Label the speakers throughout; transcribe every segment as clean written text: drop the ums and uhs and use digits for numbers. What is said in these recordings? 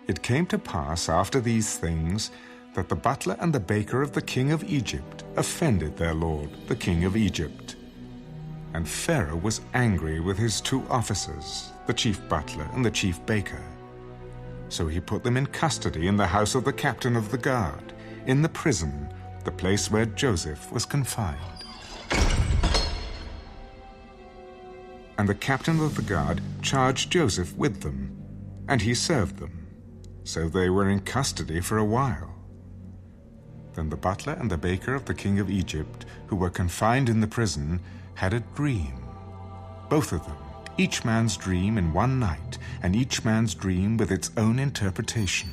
Speaker 1: It came to pass after these things that the butler and the baker of the king of Egypt offended their lord, the king of Egypt. And Pharaoh was angry with his 2 officers, the chief butler and the chief baker. So he put them in custody in the house of the captain of the guard, in the prison, the place where Joseph was confined. And the captain of the guard charged Joseph with them, and he served them. So they were in custody for a while. Then the butler and the baker of the king of Egypt, who were confined in the prison, had a dream. Both of them, each man's dream in one night, and each man's dream with its own interpretation.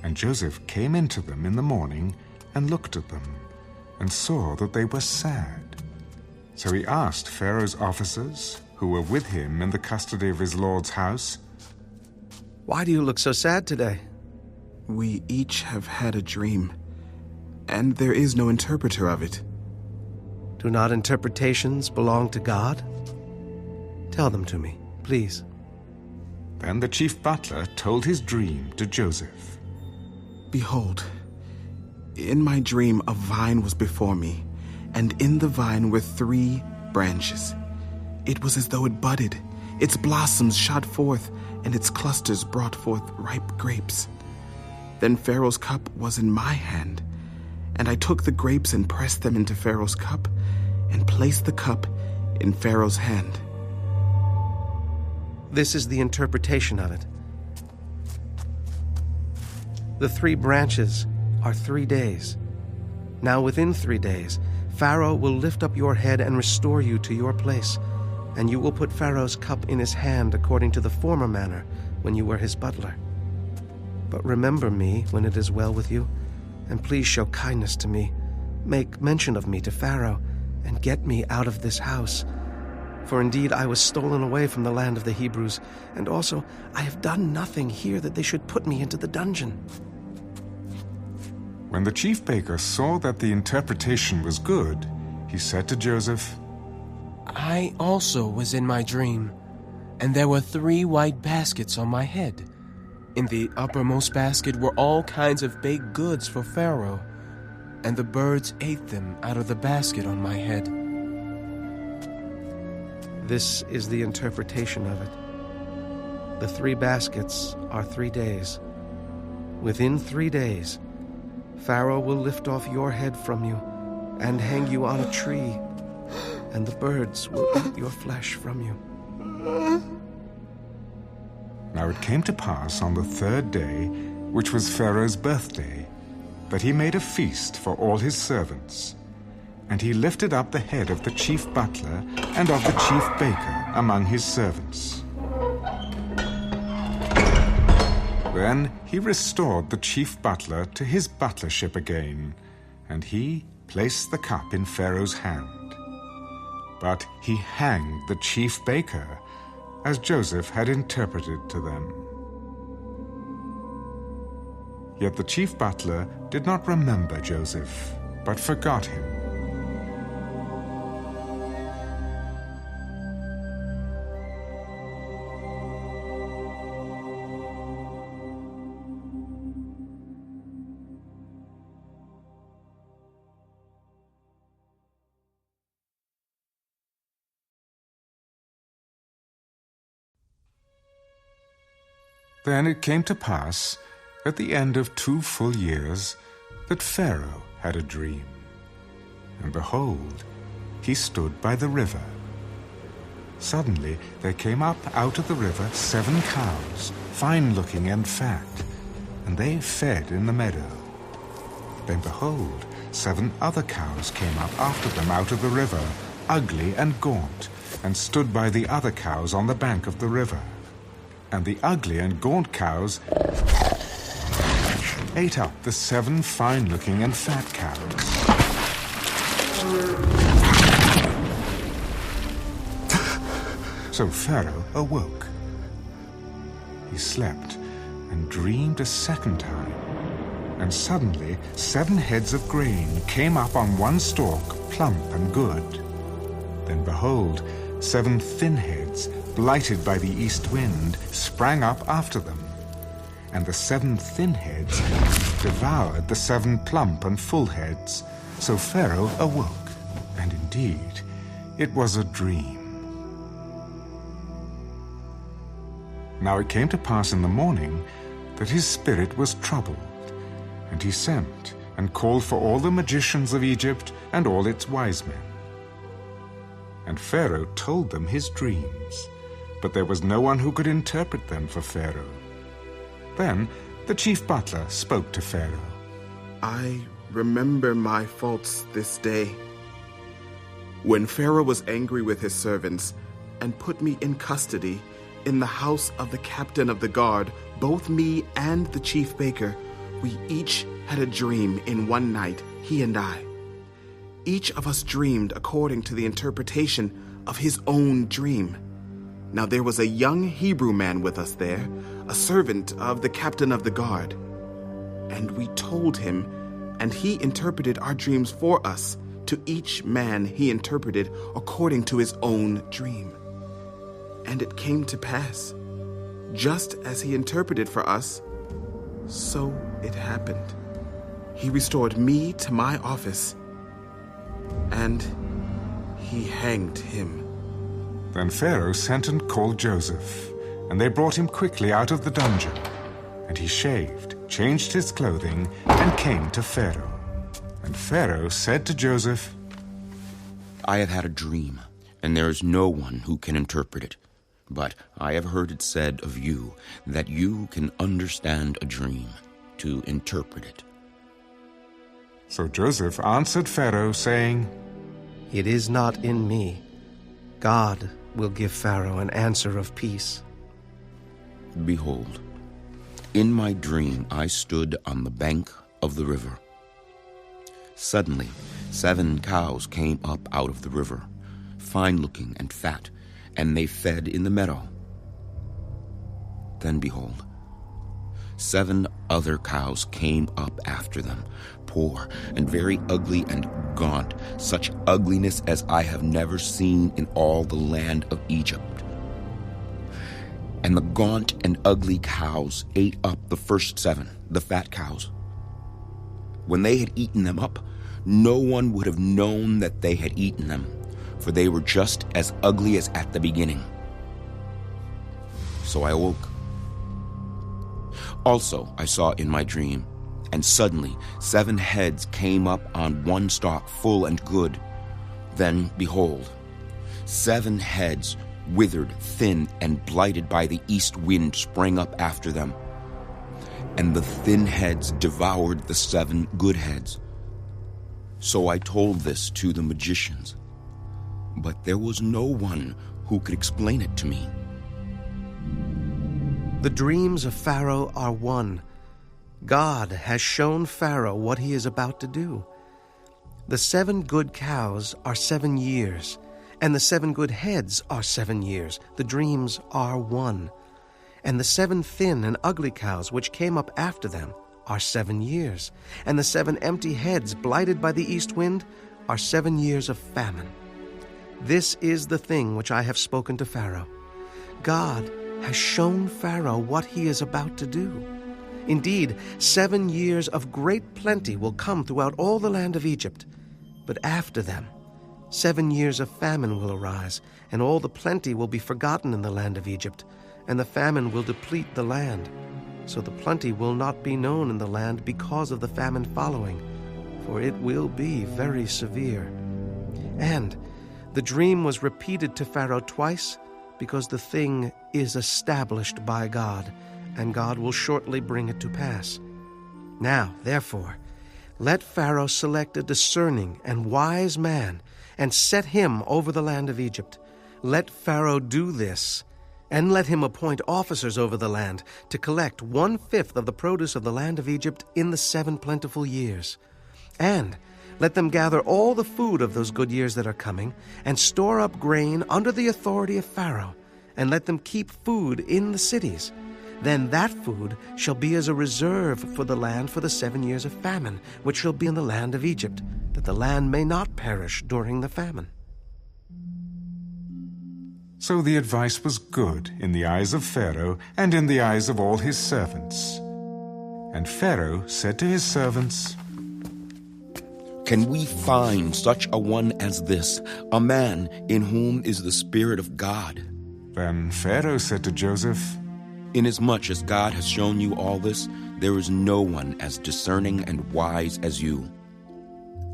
Speaker 1: And Joseph came into them in the morning and looked at them, and saw that they were sad. So he asked Pharaoh's officers, who were with him in the custody of his lord's house,
Speaker 2: "Why do you look so sad today?"
Speaker 3: "We each have had a dream, and there is no interpreter of it."
Speaker 2: "Do not interpretations belong to God? Tell them to me, please."
Speaker 1: Then the chief butler told his dream to Joseph.
Speaker 3: "Behold, in my dream a vine was before me, and in the vine were 3 branches. It was as though it budded, its blossoms shot forth, and its clusters brought forth ripe grapes. Then Pharaoh's cup was in my hand, and I took the grapes and pressed them into Pharaoh's cup, and placed the cup in Pharaoh's hand."
Speaker 2: This is the interpretation of it. The 3 branches are 3 days. Now within 3 days, Pharaoh will lift up your head and restore you to your place, and you will put Pharaoh's cup in his hand according to the former manner when you were his butler. But remember me when it is well with you, and please show kindness to me. Make mention of me to Pharaoh, and get me out of this house. For indeed I was stolen away from the land of the Hebrews, and also I have done nothing here that they should put me into the dungeon."
Speaker 1: When the chief baker saw that the interpretation was good, he said to Joseph,
Speaker 4: "I also was in my dream, and there were 3 white baskets on my head. In the uppermost basket were all kinds of baked goods for Pharaoh, and the birds ate them out of the basket on my head."
Speaker 2: This is the interpretation of it. The 3 baskets are 3 days. Within 3 days, Pharaoh will lift off your head from you and hang you on a tree, and the birds will eat your flesh from you.
Speaker 1: Now it came to pass on the 3rd day, which was Pharaoh's birthday, that he made a feast for all his servants. And he lifted up the head of the chief butler and of the chief baker among his servants. Then he restored the chief butler to his butlership again, and he placed the cup in Pharaoh's hand. But he hanged the chief baker, as Joseph had interpreted to them. Yet the chief butler did not remember Joseph, but forgot him. Then it came to pass, at the end of 2 full years, that Pharaoh had a dream. And behold, he stood by the river. Suddenly there came up out of the river 7 cows, fine-looking and fat, and they fed in the meadow. Then behold, 7 other cows came up after them out of the river, ugly and gaunt, and stood by the other cows on the bank of the river. And the ugly and gaunt cows ate up the 7 fine-looking and fat cows. So Pharaoh awoke. He slept and dreamed a second time. And suddenly 7 heads of grain came up on one stalk, plump and good. Then behold, 7 thin heads, blighted by the east wind, sprang up after them. and the 7 thin heads devoured the 7 plump and full heads. So Pharaoh awoke, and indeed it was a dream. Now it came to pass in the morning that his spirit was troubled, and he sent and called for all the magicians of Egypt and all its wise men. And Pharaoh told them his dreams, but there was no one who could interpret them for Pharaoh. Then the chief butler spoke to Pharaoh.
Speaker 3: I remember my faults this day. When Pharaoh was angry with his servants and put me in custody in the house of the captain of the guard, both me and the chief baker, we each had a dream in one night, he and I. Each of us dreamed according to the interpretation of his own dream. Now there was a young Hebrew man with us there, a servant of the captain of the guard. And we told him, and he interpreted our dreams for us. To each man he interpreted according to his own dream. And it came to pass, just as he interpreted for us, so it happened. He restored me to my office, and he hanged him.
Speaker 1: Then Pharaoh sent and called Joseph, and they brought him quickly out of the dungeon. And he shaved, changed his clothing, and came to Pharaoh. And Pharaoh said to Joseph,
Speaker 5: I have had a dream, and there is no one who can interpret it. But I have heard it said of you that you can understand a dream, to interpret it.
Speaker 1: So Joseph answered Pharaoh, saying,
Speaker 2: It is not in me. God will give Pharaoh an answer of peace.
Speaker 5: Behold, in my dream I stood on the bank of the river. Suddenly 7 cows came up out of the river, fine-looking and fat, and they fed in the meadow. Then behold, 7 other cows came up after them, poor and very ugly and gaunt, such ugliness as I have never seen in all the land of Egypt. And the gaunt and ugly cows ate up the first 7, the fat cows. When they had eaten them up, no one would have known that they had eaten them, for they were just as ugly as at the beginning. So I awoke. Also I saw in my dream, and suddenly 7 heads came up on one stalk, full and good. Then, behold, 7 heads, withered, thin, and blighted by the east wind, sprang up after them. And the thin heads devoured the 7 good heads. So I told this to the magicians, but there was no one who could explain it to me.
Speaker 2: The dreams of Pharaoh are one. God has shown Pharaoh what he is about to do. The 7 good cows are 7 years, and the 7 good heads are 7 years. The dreams are one. And the 7 thin and ugly cows which came up after them are 7 years, and the 7 empty heads blighted by the east wind are 7 years of famine. This is the thing which I have spoken to Pharaoh. God has shown Pharaoh what he is about to do. Indeed, 7 years of great plenty will come throughout all the land of Egypt. But after them, 7 years of famine will arise, and all the plenty will be forgotten in the land of Egypt, and the famine will deplete the land. So the plenty will not be known in the land because of the famine following, for it will be very severe. And the dream was repeated to Pharaoh twice, because the thing is established by God, and God will shortly bring it to pass. Now, therefore, let Pharaoh select a discerning and wise man, and set him over the land of Egypt. Let Pharaoh do this, and let him appoint officers over the land to collect 1/5 of the produce of the land of Egypt in the 7 plentiful years. And let them gather all the food of those good years that are coming, and store up grain under the authority of Pharaoh, and let them keep food in the cities. Then that food shall be as a reserve for the land for the 7 years of famine, which shall be in the land of Egypt, that the land may not perish during the famine.
Speaker 1: So the advice was good in the eyes of Pharaoh and in the eyes of all his servants. And Pharaoh said to his servants,
Speaker 5: Can we find such a one as this, a man in whom is the Spirit of God?
Speaker 1: Then Pharaoh said to Joseph,
Speaker 5: Inasmuch as God has shown you all this, there is no one as discerning and wise as you.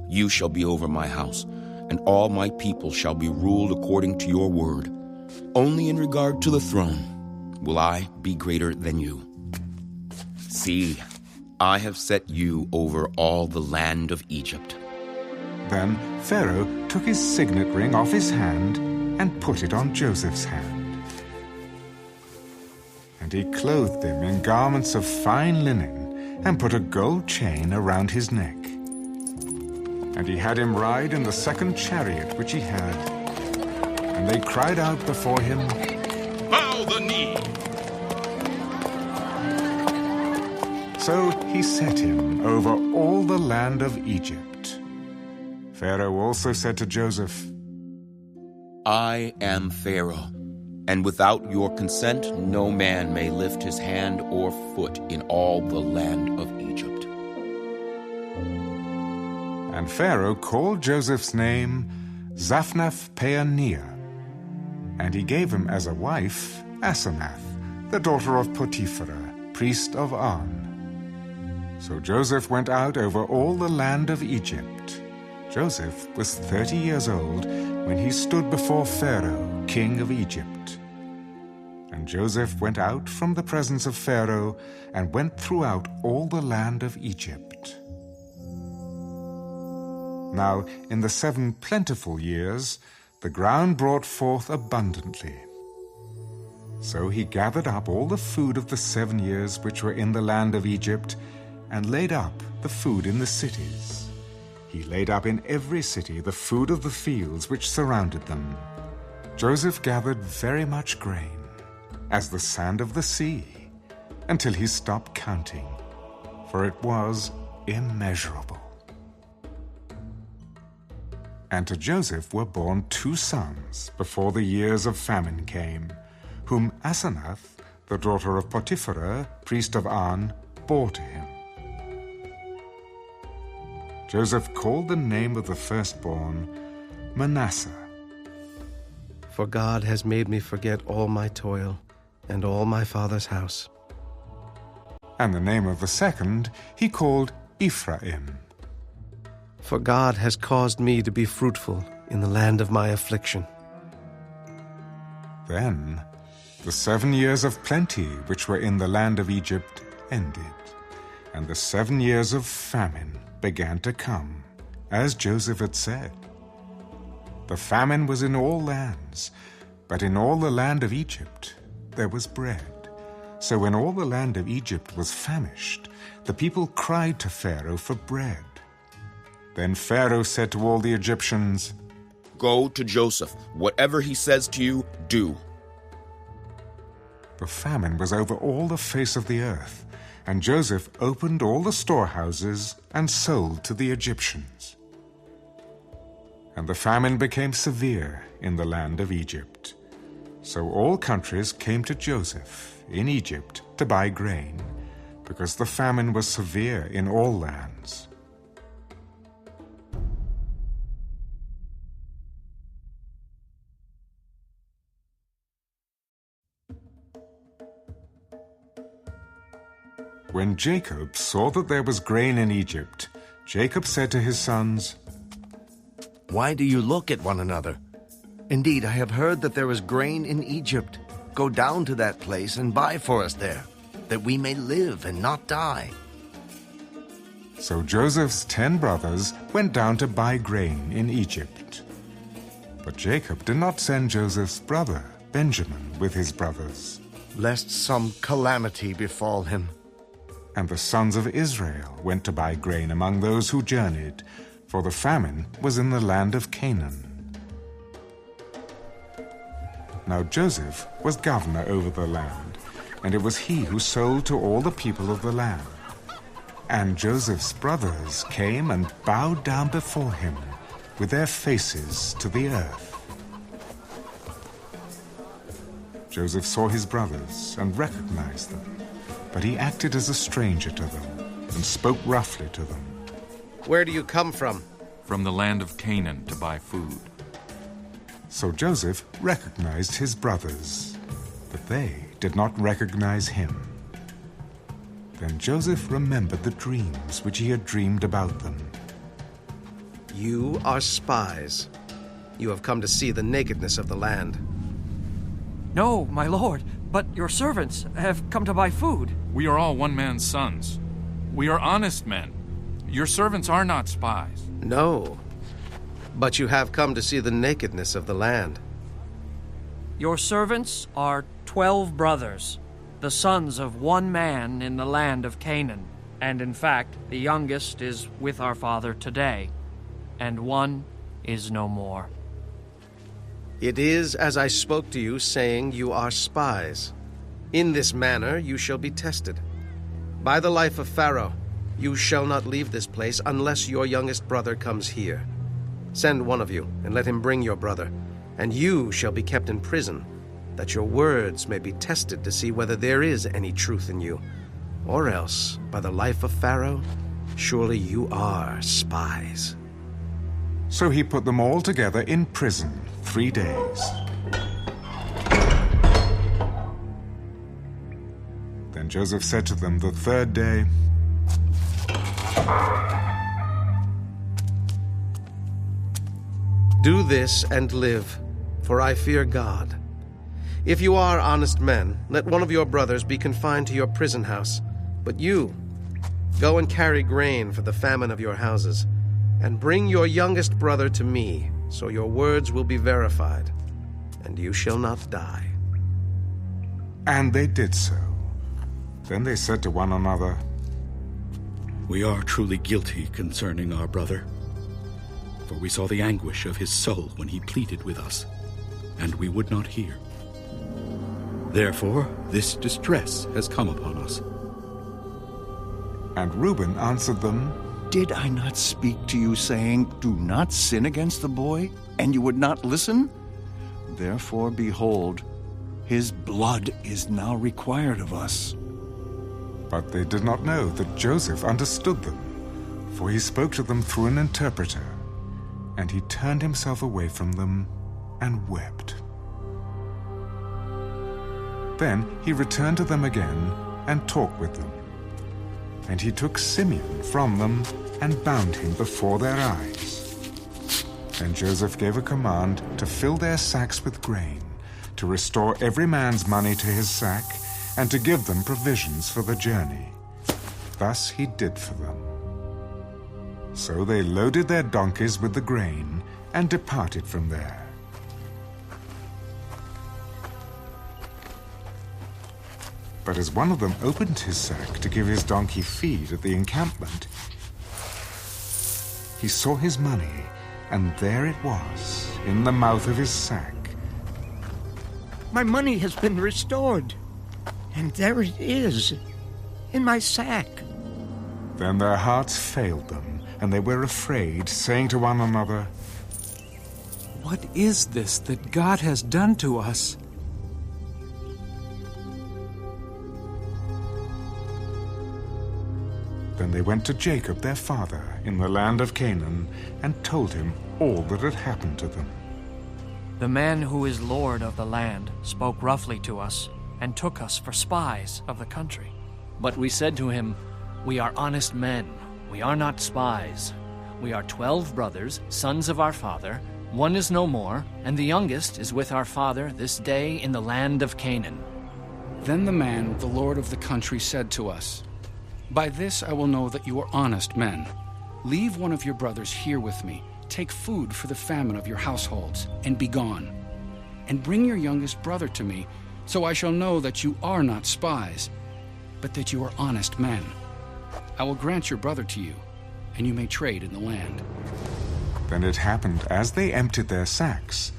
Speaker 5: You shall be over my house, and all my people shall be ruled according to your word. Only in regard to the throne will I be greater than you. See, I have set you over all the land of Egypt.
Speaker 1: Then Pharaoh took his signet ring off his hand and put it on Joseph's hand. And he clothed him in garments of fine linen and put a gold chain around his neck. And he had him ride in the second chariot which he had. And they cried out before him,
Speaker 5: Bow the knee!
Speaker 1: So he set him over all the land of Egypt. Pharaoh also said to Joseph,
Speaker 5: I am Pharaoh, and without your consent no man may lift his hand or foot in all the land of Egypt.
Speaker 1: And Pharaoh called Joseph's name Zaphnath-Paaneah, and he gave him as a wife Asenath, the daughter of Potiphera, priest of On. So Joseph went out over all the land of Egypt. Joseph was 30 years old when he stood before Pharaoh, king of Egypt. And Joseph went out from the presence of Pharaoh and went throughout all the land of Egypt. Now, in the 7 plentiful years, the ground brought forth abundantly. So he gathered up all the food of the 7 years which were in the land of Egypt, and laid up the food in the cities. He laid up in every city the food of the fields which surrounded them. Joseph gathered very much grain, as the sand of the sea, until he stopped counting, for it was immeasurable. And to Joseph were born 2 sons before the years of famine came, whom Asenath, the daughter of Potiphera, priest of On, bore to him. Joseph called the name of the firstborn Manasseh.
Speaker 2: For God has made me forget all my toil and all my father's house.
Speaker 1: And the name of the second he called Ephraim.
Speaker 2: For God has caused me to be fruitful in the land of my affliction.
Speaker 1: Then the 7 years of plenty which were in the land of Egypt ended, and the 7 years of famine began to come, as Joseph had said. The famine was in all lands, but in all the land of Egypt there was bread. So when all the land of Egypt was famished, the people cried to Pharaoh for bread. Then Pharaoh said to all the Egyptians,
Speaker 5: Go to Joseph. Whatever he says to you, do.
Speaker 1: The famine was over all the face of the earth, and Joseph opened all the storehouses and sold to the Egyptians. And the famine became severe in the land of Egypt. So all countries came to Joseph in Egypt to buy grain, because the famine was severe in all lands. When Jacob saw that there was grain in Egypt, Jacob said to his sons,
Speaker 6: Why do you look at one another? Indeed, I have heard that there is grain in Egypt. Go down to that place and buy for us there, that we may live and not die.
Speaker 1: So Joseph's 10 brothers went down to buy grain in Egypt. But Jacob did not send Joseph's brother, Benjamin, with his brothers.
Speaker 6: Lest some calamity befall him.
Speaker 1: And the sons of Israel went to buy grain among those who journeyed, for the famine was in the land of Canaan. Now Joseph was governor over the land, and it was he who sold to all the people of the land. And Joseph's brothers came and bowed down before him, with their faces to the earth. Joseph saw his brothers and recognized them, but he acted as a stranger to them and spoke roughly to them.
Speaker 2: Where do you come from?
Speaker 7: From the land of Canaan to buy food.
Speaker 1: So Joseph recognized his brothers, but they did not recognize him. Then Joseph remembered the dreams which he had dreamed about them.
Speaker 2: You are spies. You have come to see the nakedness of the land.
Speaker 8: No, my lord, but your servants have come to buy food.
Speaker 7: We are all one man's sons. We are honest men. Your servants are not spies.
Speaker 2: No, but you have come to see the nakedness of the land.
Speaker 8: Your servants are 12 brothers, the sons of one man in the land of Canaan. And in fact, the youngest is with our father today, and one is no more.
Speaker 2: It is as I spoke to you, saying you are spies. In this manner you shall be tested. By the life of Pharaoh, you shall not leave this place unless your youngest brother comes here. Send one of you, and let him bring your brother, and you shall be kept in prison, that your words may be tested to see whether there is any truth in you. Or else, by the life of Pharaoh, surely you are spies.
Speaker 1: So he put them all together in prison 3 days. Then Joseph said to them the third day,
Speaker 2: Do this and live, for I fear God. If you are honest men, let one of your brothers be confined to your prison house. But you, go and carry grain for the famine of your houses, and bring your youngest brother to me, so your words will be verified, and you shall not die.
Speaker 1: And they did so. Then they said to one another,
Speaker 9: We are truly guilty concerning our brother, for we saw the anguish of his soul when he pleaded with us, and we would not hear. Therefore, this distress has come upon us.
Speaker 1: And Reuben answered them,
Speaker 6: Did I not speak to you, saying, Do not sin against the boy, and you would not listen? Therefore, behold, his blood is now required of us.
Speaker 1: But they did not know that Joseph understood them, for he spoke to them through an interpreter. And he turned himself away from them and wept. Then he returned to them again and talked with them. And he took Simeon from them and bound him before their eyes. Then Joseph gave a command to fill their sacks with grain, to restore every man's money to his sack, and to give them provisions for the journey. Thus he did for them. So they loaded their donkeys with the grain and departed from there. But as one of them opened his sack to give his donkey feed at the encampment, he saw his money, and there it was, in the mouth of his sack.
Speaker 10: My money has been restored, and there it is, in my sack.
Speaker 1: Then their hearts failed them, and they were afraid, saying to one another,
Speaker 11: What is this that God has done to us?
Speaker 1: Then they went to Jacob their father in the land of Canaan and told him all that had happened to them.
Speaker 8: The man who is lord of the land spoke roughly to us and took us for spies of the country.
Speaker 12: But we said to him, We are honest men. We are not spies. We are 12 brothers, sons of our father. One is no more, and the youngest is with our father this day in the land of Canaan.
Speaker 13: Then the man, the lord of the country, said to us, By this I will know that you are honest men. Leave one of your brothers here with me. Take food for the famine of your households, and be gone. And bring your youngest brother to me, so I shall know that you are not spies, but that you are honest men. I will grant your brother to you, and you may trade in the land.
Speaker 1: Then it happened as they emptied their sacks,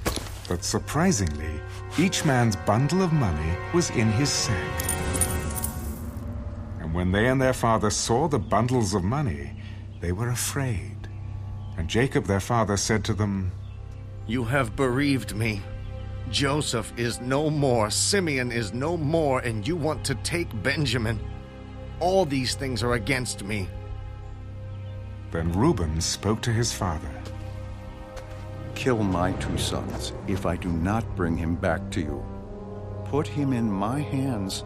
Speaker 1: that surprisingly, each man's bundle of money was in his sack. And when they and their father saw the bundles of money, they were afraid. And Jacob their father said to them,
Speaker 6: You have bereaved me.
Speaker 14: Joseph is no more, Simeon is no more, and you want to take Benjamin. All these things are against me.
Speaker 1: Then Reuben spoke to his father.
Speaker 6: Kill my 2 sons if I do not bring him back to you. Put him in my hands,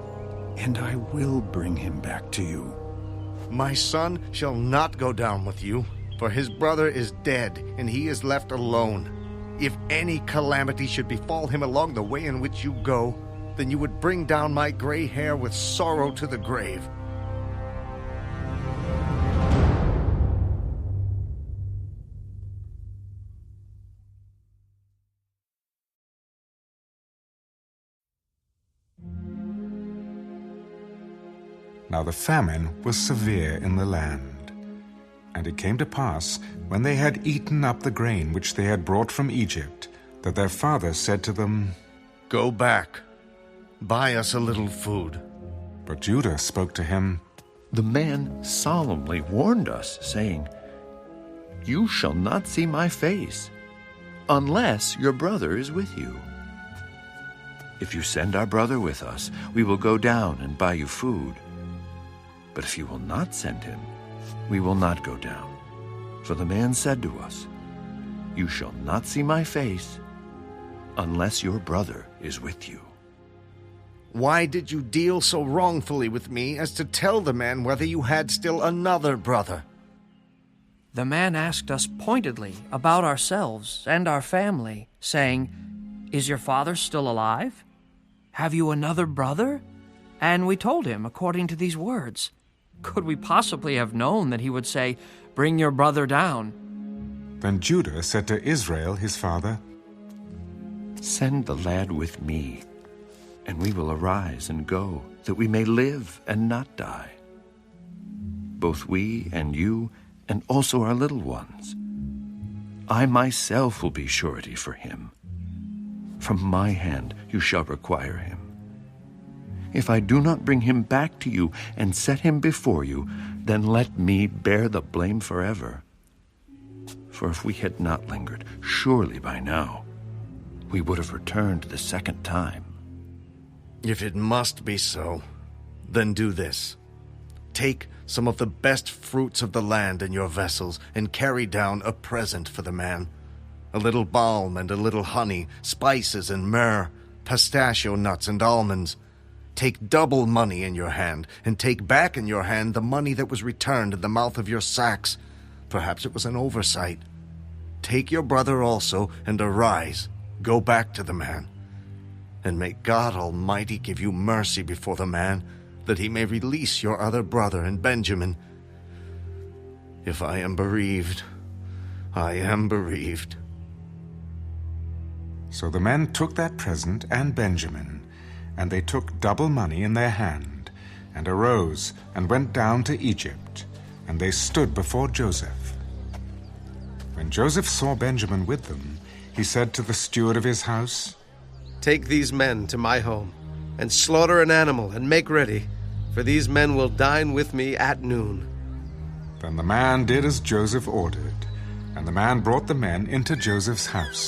Speaker 6: and I will bring him back to you.
Speaker 14: My son shall not go down with you, for his brother is dead, and he is left alone. If any calamity should befall him along the way in which you go, then you would bring down my gray hair with sorrow to the grave.
Speaker 1: Now the famine was severe in the land. And it came to pass, when they had eaten up the grain which they had brought from Egypt, that their father said to them,
Speaker 14: Go back, buy us a little food.
Speaker 1: But Judah spoke to him,
Speaker 15: The man solemnly warned us, saying, You shall not see my face, unless your brother is with you. If you send our brother with us, we will go down and buy you food. But if you will not send him, we will not go down. For the man said to us, You shall not see my face, unless your brother is with you.
Speaker 14: Why did you deal so wrongfully with me as to tell the man whether you had still another brother?
Speaker 8: The man asked us pointedly about ourselves and our family, saying, Is your father still alive? Have you another brother? And we told him according to these words. Could we possibly have known that he would say, Bring your brother down?
Speaker 1: Then Judah said to Israel his father,
Speaker 15: Send the lad with me, and we will arise and go, that we may live and not die. Both we and you, and also our little ones. I myself will be surety for him. From my hand you shall require him. If I do not bring him back to you and set him before you, then let me bear the blame forever. For if we had not lingered, surely by now we would have returned the second time.
Speaker 14: If it must be so, then do this. Take some of the best fruits of the land in your vessels and carry down a present for the man. A little balm and a little honey, spices and myrrh, pistachio nuts and almonds. Take double money in your hand, and take back in your hand the money that was returned in the mouth of your sacks. Perhaps it was an oversight. Take your brother also, and arise, go back to the man. And may God Almighty give you mercy before the man, that he may release your other brother and Benjamin. If I am bereaved, I am bereaved.
Speaker 1: So the men took that present and Benjamin, and they took double money in their hand, and arose and went down to Egypt, and they stood before Joseph. When Joseph saw Benjamin with them, he said to the steward of his house,
Speaker 2: Take these men to my home, and slaughter an animal and make ready, for these men will dine with me at noon.
Speaker 1: Then the man did as Joseph ordered, and the man brought the men into Joseph's house.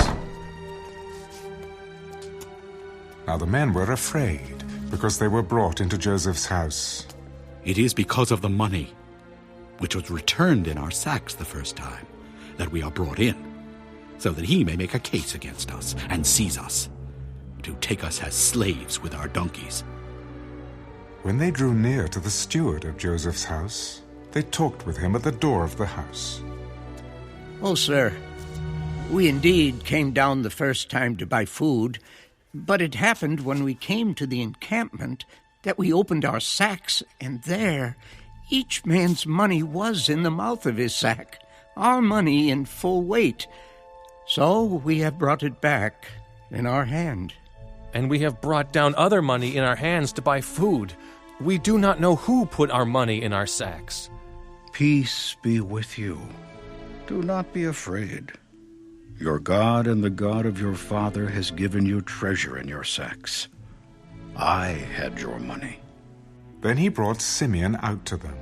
Speaker 1: Now the men were afraid, because they were brought into Joseph's house.
Speaker 9: It is because of the money, which was returned in our sacks the first time, that we are brought in, so that he may make a case against us and seize us, to take us as slaves with our donkeys.
Speaker 1: When they drew near to the steward of Joseph's house, they talked with him at the door of the house.
Speaker 10: Oh, sir, we indeed came down the first time to buy food, but it happened when we came to the encampment that we opened our sacks, and there each man's money was in the mouth of his sack, our money in full weight. So we have brought it back in our hand.
Speaker 4: And we have brought down other money in our hands to buy food. We do not know who put our money in our sacks.
Speaker 6: Peace be with you. Do not be afraid. Your God and the God of your father has given you treasure in your sacks. I had your money.
Speaker 1: Then he brought Simeon out to them.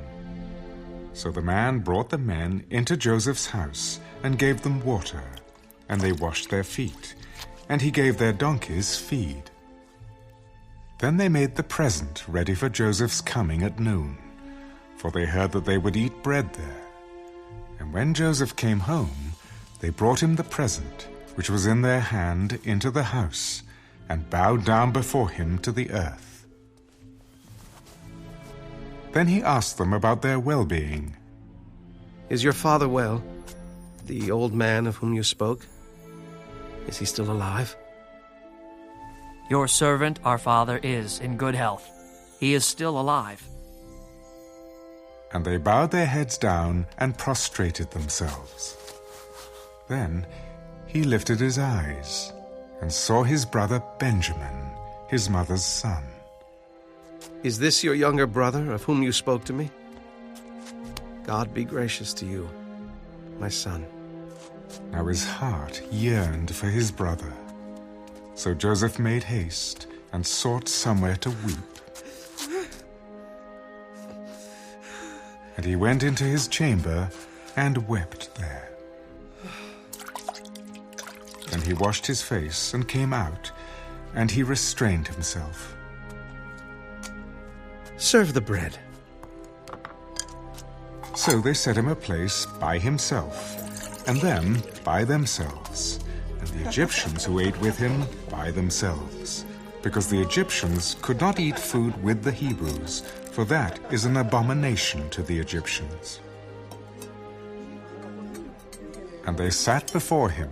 Speaker 1: So the man brought the men into Joseph's house and gave them water, and they washed their feet, and he gave their donkeys feed. Then they made the present ready for Joseph's coming at noon, for they heard that they would eat bread there. And when Joseph came home, they brought him the present, which was in their hand, into the house, and bowed down before him to the earth. Then he asked them about their well-being.
Speaker 2: Is your father well? The old man of whom you spoke? Is he still alive?
Speaker 8: Your servant, our father, is in good health. He is still alive.
Speaker 1: And they bowed their heads down and prostrated themselves. Then he lifted his eyes and saw his brother Benjamin, his mother's son.
Speaker 2: Is this your younger brother of whom you spoke to me? God be gracious to you, my son.
Speaker 1: Now his heart yearned for his brother. So Joseph made haste and sought somewhere to weep. And he went into his chamber and wept there. Then he washed his face and came out, and he restrained himself.
Speaker 2: Serve the bread.
Speaker 1: So they set him a place by himself, and them by themselves, and the Egyptians who ate with him by themselves, because the Egyptians could not eat food with the Hebrews, for that is an abomination to the Egyptians. And they sat before him,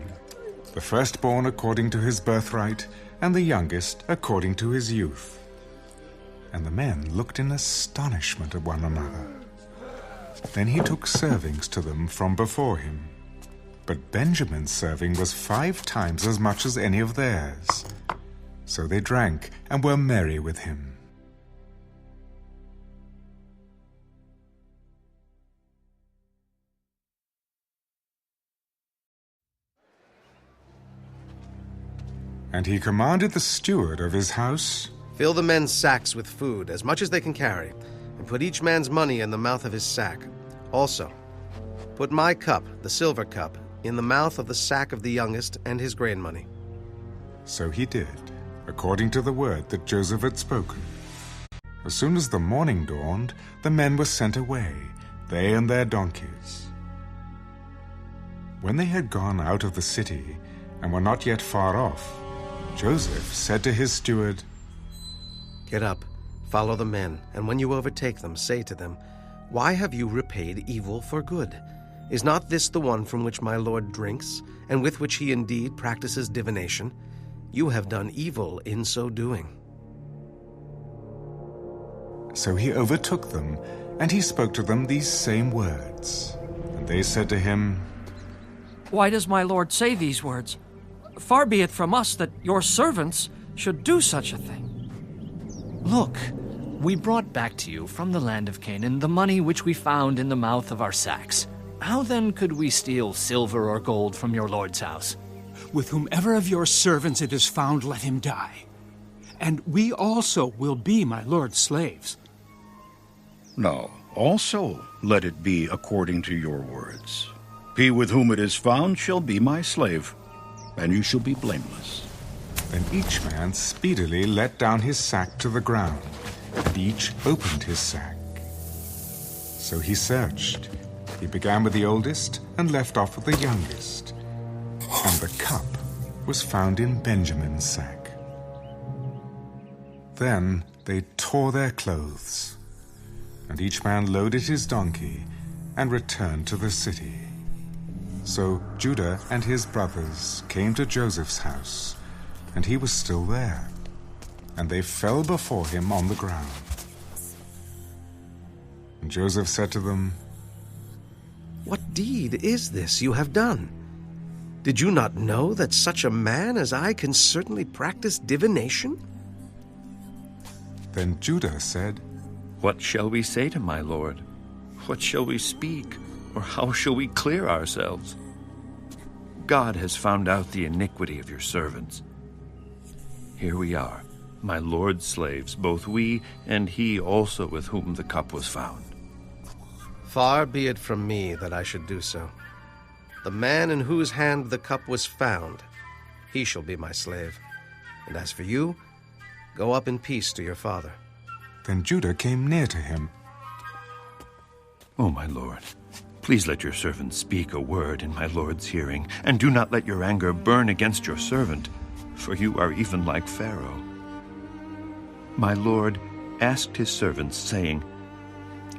Speaker 1: the firstborn according to his birthright, and the youngest according to his youth. And the men looked in astonishment at one another. Then he took servings to them from before him. But Benjamin's serving was 5 times as much as any of theirs. So they drank and were merry with him. And he commanded the steward of his house,
Speaker 2: Fill the men's sacks with food, as much as they can carry, and put each man's money in the mouth of his sack. Also, put my cup, the silver cup, in the mouth of the sack of the youngest and his grain money.
Speaker 1: So he did, according to the word that Joseph had spoken. As soon as the morning dawned, the men were sent away, they and their donkeys. When they had gone out of the city and were not yet far off, Joseph said to his steward,
Speaker 2: Get up, follow the men, and when you overtake them, say to them, Why have you repaid evil for good? Is not this the one from which my Lord drinks, and with which he indeed practices divination? You have done evil in so doing.
Speaker 1: So he overtook them, and he spoke to them these same words. And they said to him,
Speaker 8: Why does my lord say these words? Far be it from us that your servants should do such a thing.
Speaker 12: Look, we brought back to you from the land of Canaan the money which we found in the mouth of our sacks. How then could we steal silver or gold from your lord's house?
Speaker 11: With whomever of your servants it is found, let him die. And we also will be my lord's slaves.
Speaker 16: No, also let it be according to your words. He with whom it is found shall be my slave, and you shall be blameless.
Speaker 1: Then each man speedily let down his sack to the ground, and each opened his sack. So he searched. He began with the oldest and left off with the youngest. And the cup was found in Benjamin's sack. Then they tore their clothes, and each man loaded his donkey and returned to the city. So Judah and his brothers came to Joseph's house, and he was still there, and they fell before him on the ground. And Joseph said to them,
Speaker 2: What deed is this you have done? Did you not know that such a man as I can certainly practice divination?
Speaker 1: Then Judah said,
Speaker 15: What shall we say to my lord? What shall we speak, or how shall we clear ourselves? God has found out the iniquity of your servants. Here we are, my lord's slaves, both we and he also with whom the cup was found.
Speaker 2: Far be it from me that I should do so. The man in whose hand the cup was found, he shall be my slave. And as for you, go up in peace to your father."
Speaker 1: Then Judah came near to him.
Speaker 15: "O my lord, please let your servant speak a word in my lord's hearing, and do not let your anger burn against your servant, for you are even like Pharaoh." My lord asked his servants, saying,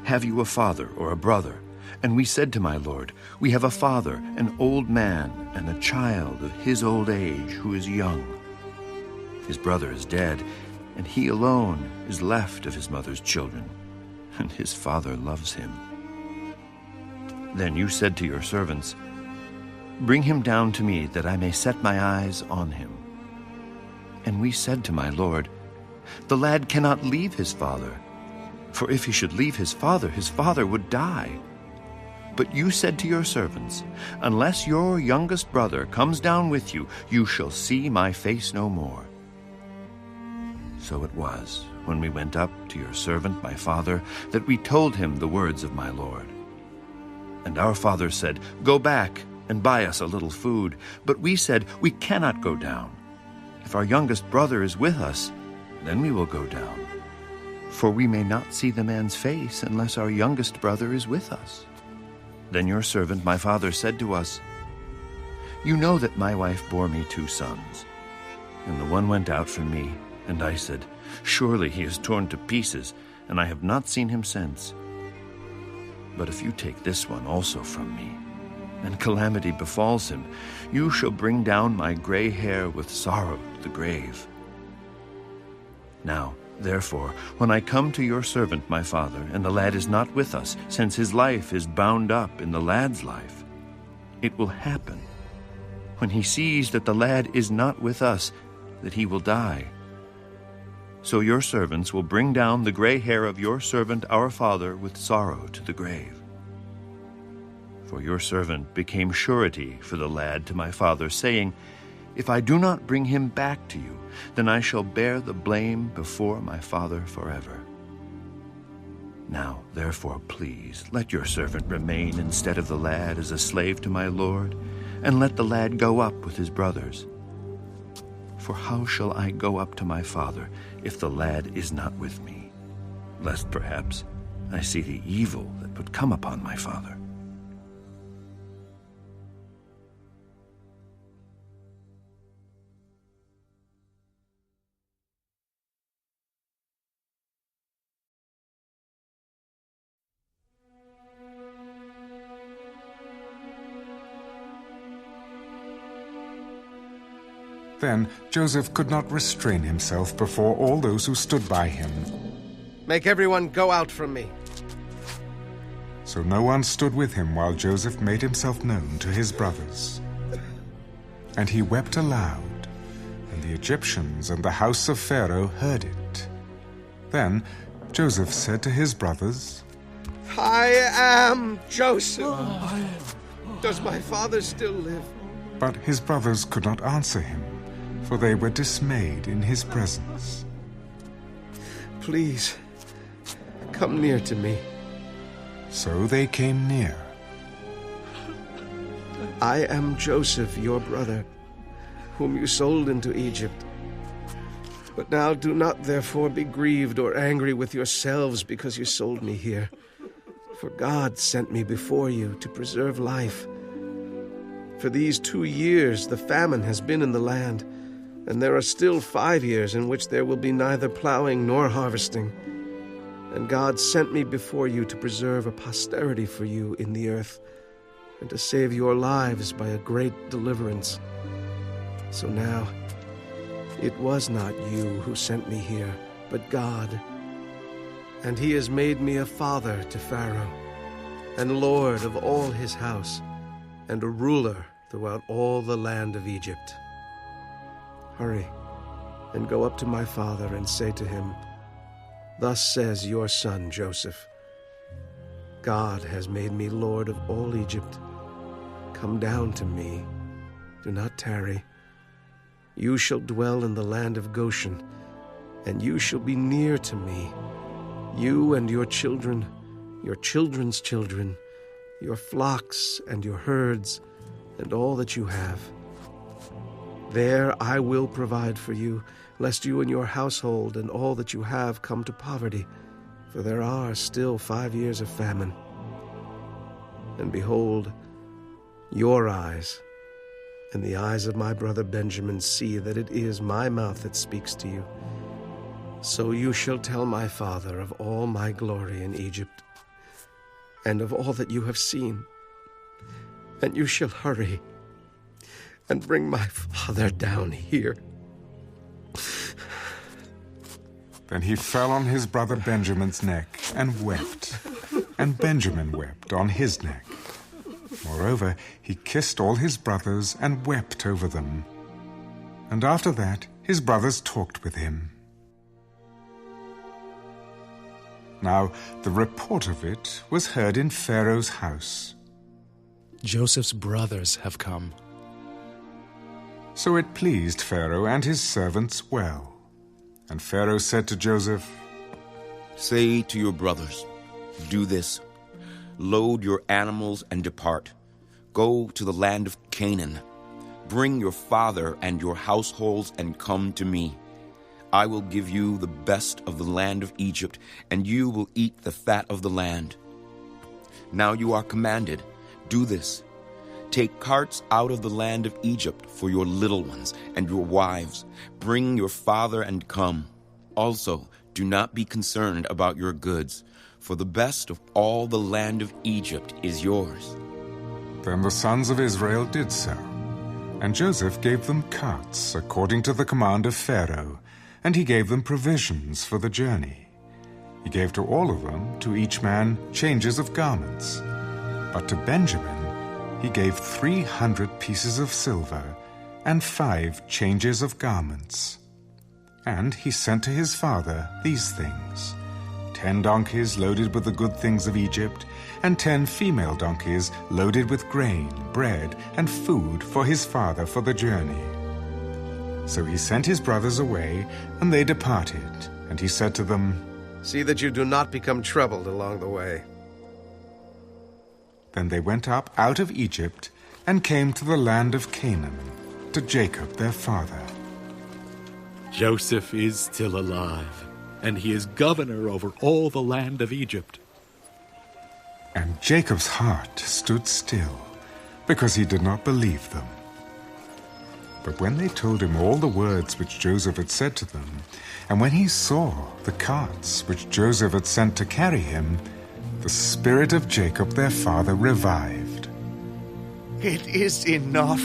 Speaker 15: "Have you a father or a brother?" And we said to my lord, "We have a father, an old man, and a child of his old age who is young. His brother is dead, and he alone is left of his mother's children, and his father loves him." Then you said to your servants, "Bring him down to me, that I may set my eyes on him." And we said to my lord, "The lad cannot leave his father, for if he should leave his father would die." But you said to your servants, "Unless your youngest brother comes down with you, you shall see my face no more." So it was, when we went up to your servant my father, that we told him the words of my lord. And our father said, "Go back and buy us a little food." But we said, "We cannot go down. If our youngest brother is with us, then we will go down. For we may not see the man's face unless our youngest brother is with us." Then your servant my father said to us, "You know that my wife bore me 2 sons, and the one went out from me, and I said, 'Surely he is torn to pieces, and I have not seen him since.' But if you take this one also from me, and calamity befalls him, you shall bring down my gray hair with sorrow to the grave. Now, therefore, when I come to your servant my father, and the lad is not with us, since his life is bound up in the lad's life, it will happen, when he sees that the lad is not with us, that he will die. So your servants will bring down the gray hair of your servant our father with sorrow to the grave. For your servant became surety for the lad to my father, saying, 'If I do not bring him back to you, then I shall bear the blame before my father forever.' Now, therefore, please, let your servant remain instead of the lad as a slave to my lord, and let the lad go up with his brothers. For how shall I go up to my father if the lad is not with me, lest perhaps I see the evil that would come upon my father?"
Speaker 1: Then Joseph could not restrain himself before all those who stood by him.
Speaker 2: "Make everyone go out from me."
Speaker 1: So no one stood with him while Joseph made himself known to his brothers. And he wept aloud, and the Egyptians and the house of Pharaoh heard it. Then Joseph said to his brothers,
Speaker 2: "I am Joseph. Does my father still live?"
Speaker 1: But his brothers could not answer him, for they were dismayed in his presence.
Speaker 2: "Please, come near to me."
Speaker 1: So they came near.
Speaker 2: "I am Joseph, your brother, whom you sold into Egypt. But now do not therefore be grieved or angry with yourselves because you sold me here. For God sent me before you to preserve life. For these 2 years the famine has been in the land, and there are still 5 years in which there will be neither plowing nor harvesting. And God sent me before you to preserve a posterity for you in the earth, and to save your lives by a great deliverance. So now, it was not you who sent me here, but God. And he has made me a father to Pharaoh, and lord of all his house, and a ruler throughout all the land of Egypt. Hurry, and go up to my father and say to him, 'Thus says your son Joseph, God has made me lord of all Egypt. Come down to me, do not tarry. You shall dwell in the land of Goshen, and you shall be near to me, you and your children, your children's children, your flocks and your herds, and all that you have. There I will provide for you, lest you and your household and all that you have come to poverty, for there are still 5 years of famine. And behold, your eyes and the eyes of my brother Benjamin see that it is my mouth that speaks to you. So you shall tell my father of all my glory in Egypt, and of all that you have seen. And you shall hurry and bring my father down here.
Speaker 1: Then he fell on his brother Benjamin's neck and wept, and Benjamin wept on his neck. Moreover, he kissed all his brothers and wept over them. And after that, his brothers talked with him. Now, the report of it was heard in Pharaoh's house.
Speaker 4: Joseph's brothers have come.
Speaker 1: So it pleased Pharaoh and his servants well. And Pharaoh said to Joseph,
Speaker 5: Say to your brothers, do this. Load your animals and depart. Go to the land of Canaan. Bring your father and your households and come to me. I will give you the best of the land of Egypt, and you will eat the fat of the land. Now you are commanded, do this. Take carts out of the land of Egypt for your little ones and your wives. Bring your father and come. Also, do not be concerned about your goods, for the best of all the land of Egypt is yours.
Speaker 1: Then the sons of Israel did so, and Joseph gave them carts according to the command of Pharaoh, and he gave them provisions for the journey. He gave to all of them, to each man, changes of garments. But to Benjamin he gave 300 pieces of silver and 5 changes of garments. And he sent to his father these things: 10 donkeys loaded with the good things of Egypt, and 10 female donkeys loaded with grain, bread, and food for his father for the journey. So he sent his brothers away, and they departed. And he said to them,
Speaker 2: See that you do not become troubled along the way.
Speaker 1: Then they went up out of Egypt and came to the land of Canaan, to Jacob their father.
Speaker 9: Joseph is still alive, and he is governor over all the land of Egypt.
Speaker 1: And Jacob's heart stood still, because he did not believe them. But when they told him all the words which Joseph had said to them, and when he saw the carts which Joseph had sent to carry him, the spirit of Jacob their father revived.
Speaker 14: It is enough.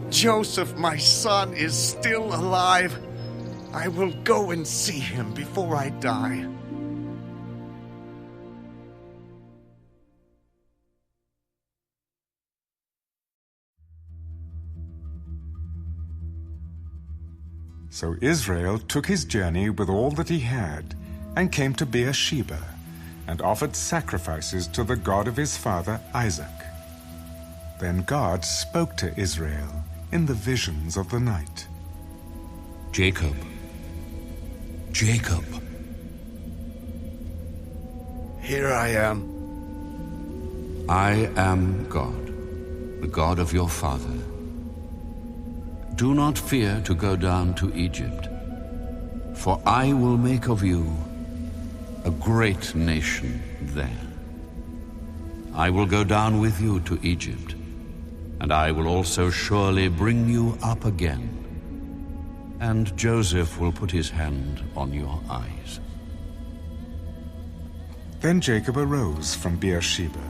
Speaker 14: Joseph, my son, is still alive. I will go and see him before I die.
Speaker 1: So Israel took his journey with all that he had, and came to Beersheba, and offered sacrifices to the God of his father Isaac. Then God spoke to Israel in the visions of the night.
Speaker 17: Jacob, Jacob.
Speaker 14: Here I am.
Speaker 17: I am God, the God of your father. Do not fear to go down to Egypt, for I will make of you a great nation there. I will go down with you to Egypt, and I will also surely bring you up again. And Joseph will put his hand on your eyes.
Speaker 1: Then Jacob arose from Beersheba,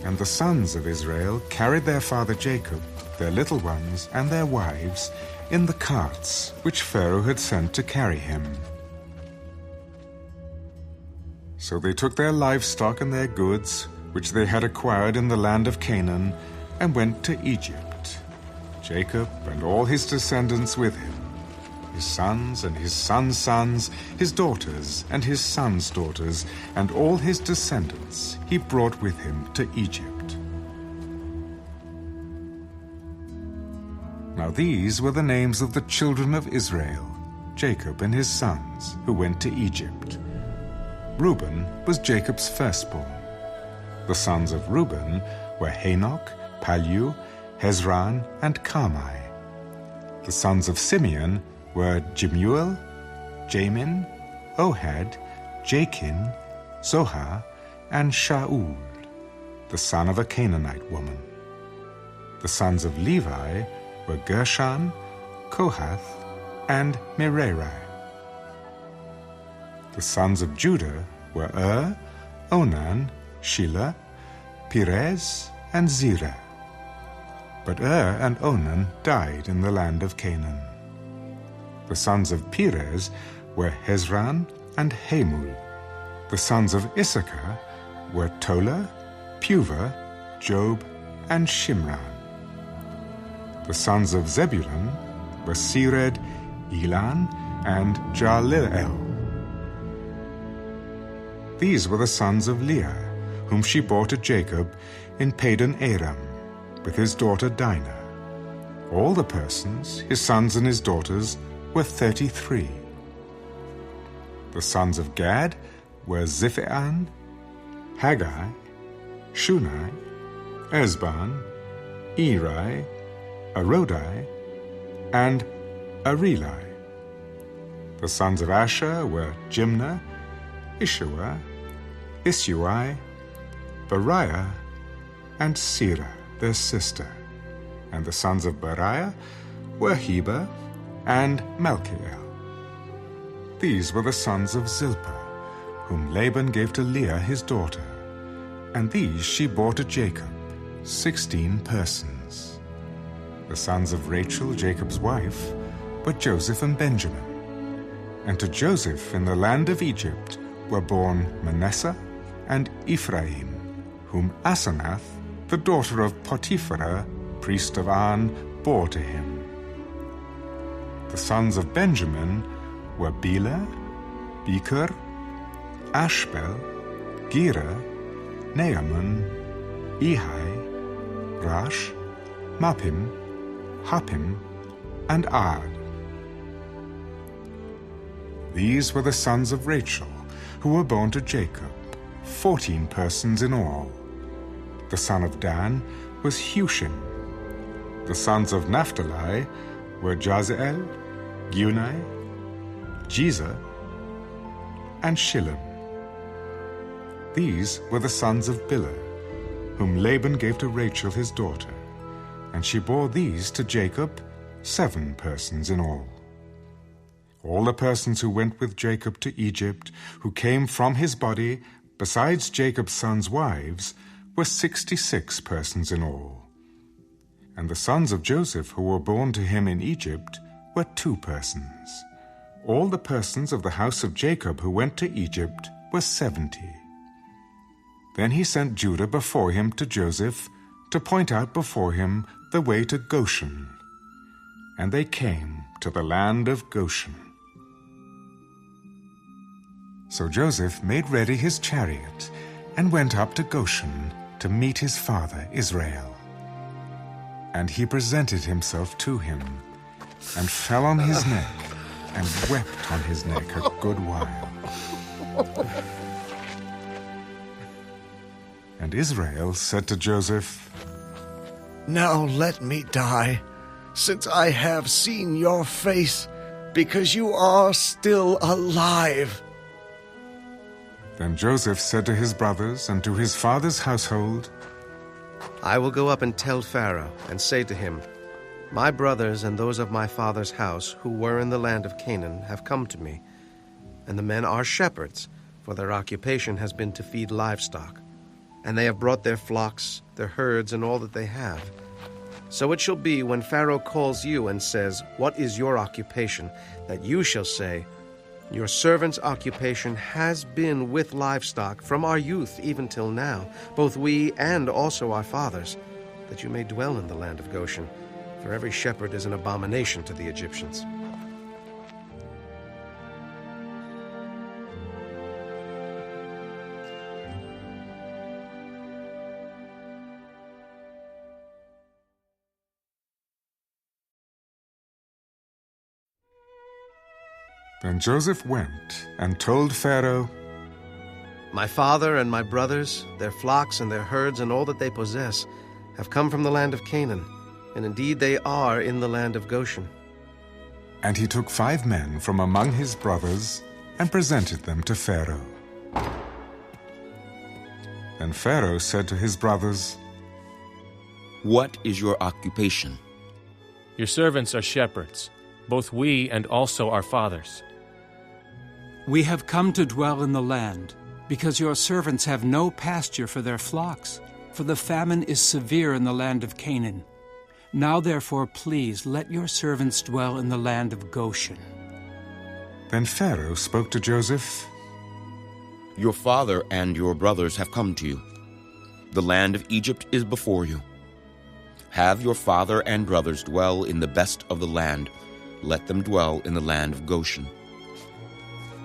Speaker 1: and the sons of Israel carried their father Jacob, their little ones and their wives, in the carts which Pharaoh had sent to carry him. So they took their livestock and their goods, which they had acquired in the land of Canaan, and went to Egypt, Jacob and all his descendants with him, his sons and his sons' sons, his daughters and his sons' daughters, and all his descendants he brought with him to Egypt. Now these were the names of the children of Israel, Jacob and his sons, who went to Egypt. Reuben was Jacob's firstborn. The sons of Reuben were Hanok, Palu, Hezron, and Carmi. The sons of Simeon were Jemuel, Jamin, Ohad, Jachin, Zohar, and Shaul, the son of a Canaanite woman. The sons of Levi were Gershon, Kohath, and Merari. The sons of Judah were Onan, Shelah, Perez, and Zerah. But and Onan died in the land of Canaan. The sons of Perez were Hezron and Hamul. The sons of Issachar were Tola, Puvah, Job, and Shimron. The sons of Zebulun were Sered, Elan, and Jaleel. These were the sons of Leah, whom she bore to Jacob in Padan Aram, with his daughter Dinah. All the persons, his sons and his daughters, were 33. The sons of Gad were Ziphian, Haggai, Shunai, Ezban, Eri, Arodi, and Areli. The sons of Asher were Jimnah, Ishua, Isui, Beriah, and Serah, their sister. And the sons of Beriah were Heber and Malchiel. These were the sons of Zilpah, whom Laban gave to Leah his daughter, and these she bore to Jacob, 16 persons. The sons of Rachel, Jacob's wife, were Joseph and Benjamin. And to Joseph in the land of Egypt were born Manasseh and Ephraim, whom Asenath, the daughter of Potiphera, priest of On, bore to him. The sons of Benjamin were Bela, Becher, Ashbel, Gera, Naaman, Ehi, Rash, Mappim, Happim, and Ard. These were the sons of Rachel, who were born to Jacob, 14 persons in all. The son of Dan was Hushim. The sons of Naphtali were Jaziel, Guni, Jezer, and Shillem. These were the sons of Bilhah, whom Laban gave to Rachel his daughter, and she bore these to Jacob, 7 persons in all. All the persons who went with Jacob to Egypt, who came from his body, besides Jacob's sons' wives, were 66 persons in all. And the sons of Joseph who were born to him in Egypt were 2 persons. All the persons of the house of Jacob who went to Egypt were 70. Then he sent Judah before him to Joseph to point out before him the way to Goshen. And they came to the land of Goshen. So Joseph made ready his chariot and went up to Goshen to meet his father Israel. And he presented himself to him, and fell on his neck, and wept on his neck a good while. And Israel said to Joseph,
Speaker 14: "Now let me die, since I have seen your face, because you are still alive."
Speaker 1: Then Joseph said to his brothers and to his father's household,
Speaker 2: "I will go up and tell Pharaoh, and say to him, 'My brothers and those of my father's house who were in the land of Canaan have come to me, and the men are shepherds, for their occupation has been to feed livestock. And they have brought their flocks, their herds, and all that they have. So it shall be when Pharaoh calls you and says, "What is your occupation?" that you shall say, "Your servant's occupation has been with livestock from our youth even till now, both we and also our fathers, that you may dwell in the land of Goshen, for every shepherd is an abomination to the Egyptians."
Speaker 1: Then Joseph went and told Pharaoh,
Speaker 2: "My father and my brothers, their flocks and their herds and all that they possess, have come from the land of Canaan, and indeed they are in the land of Goshen.
Speaker 1: And he took 5 men from among his brothers and presented them to Pharaoh. Then Pharaoh said to his brothers,
Speaker 5: "What is your occupation?"
Speaker 18: "Your servants are shepherds, both we and also our fathers."
Speaker 11: "We have come to dwell in the land, because your servants have no pasture for their flocks, for the famine is severe in the land of Canaan. Now therefore, please, let your servants dwell in the land of Goshen."
Speaker 1: Then Pharaoh spoke to Joseph,
Speaker 5: "Your father and your brothers have come to you. The land of Egypt is before you. Have your father and brothers dwell in the best of the land. Let them dwell in the land of Goshen.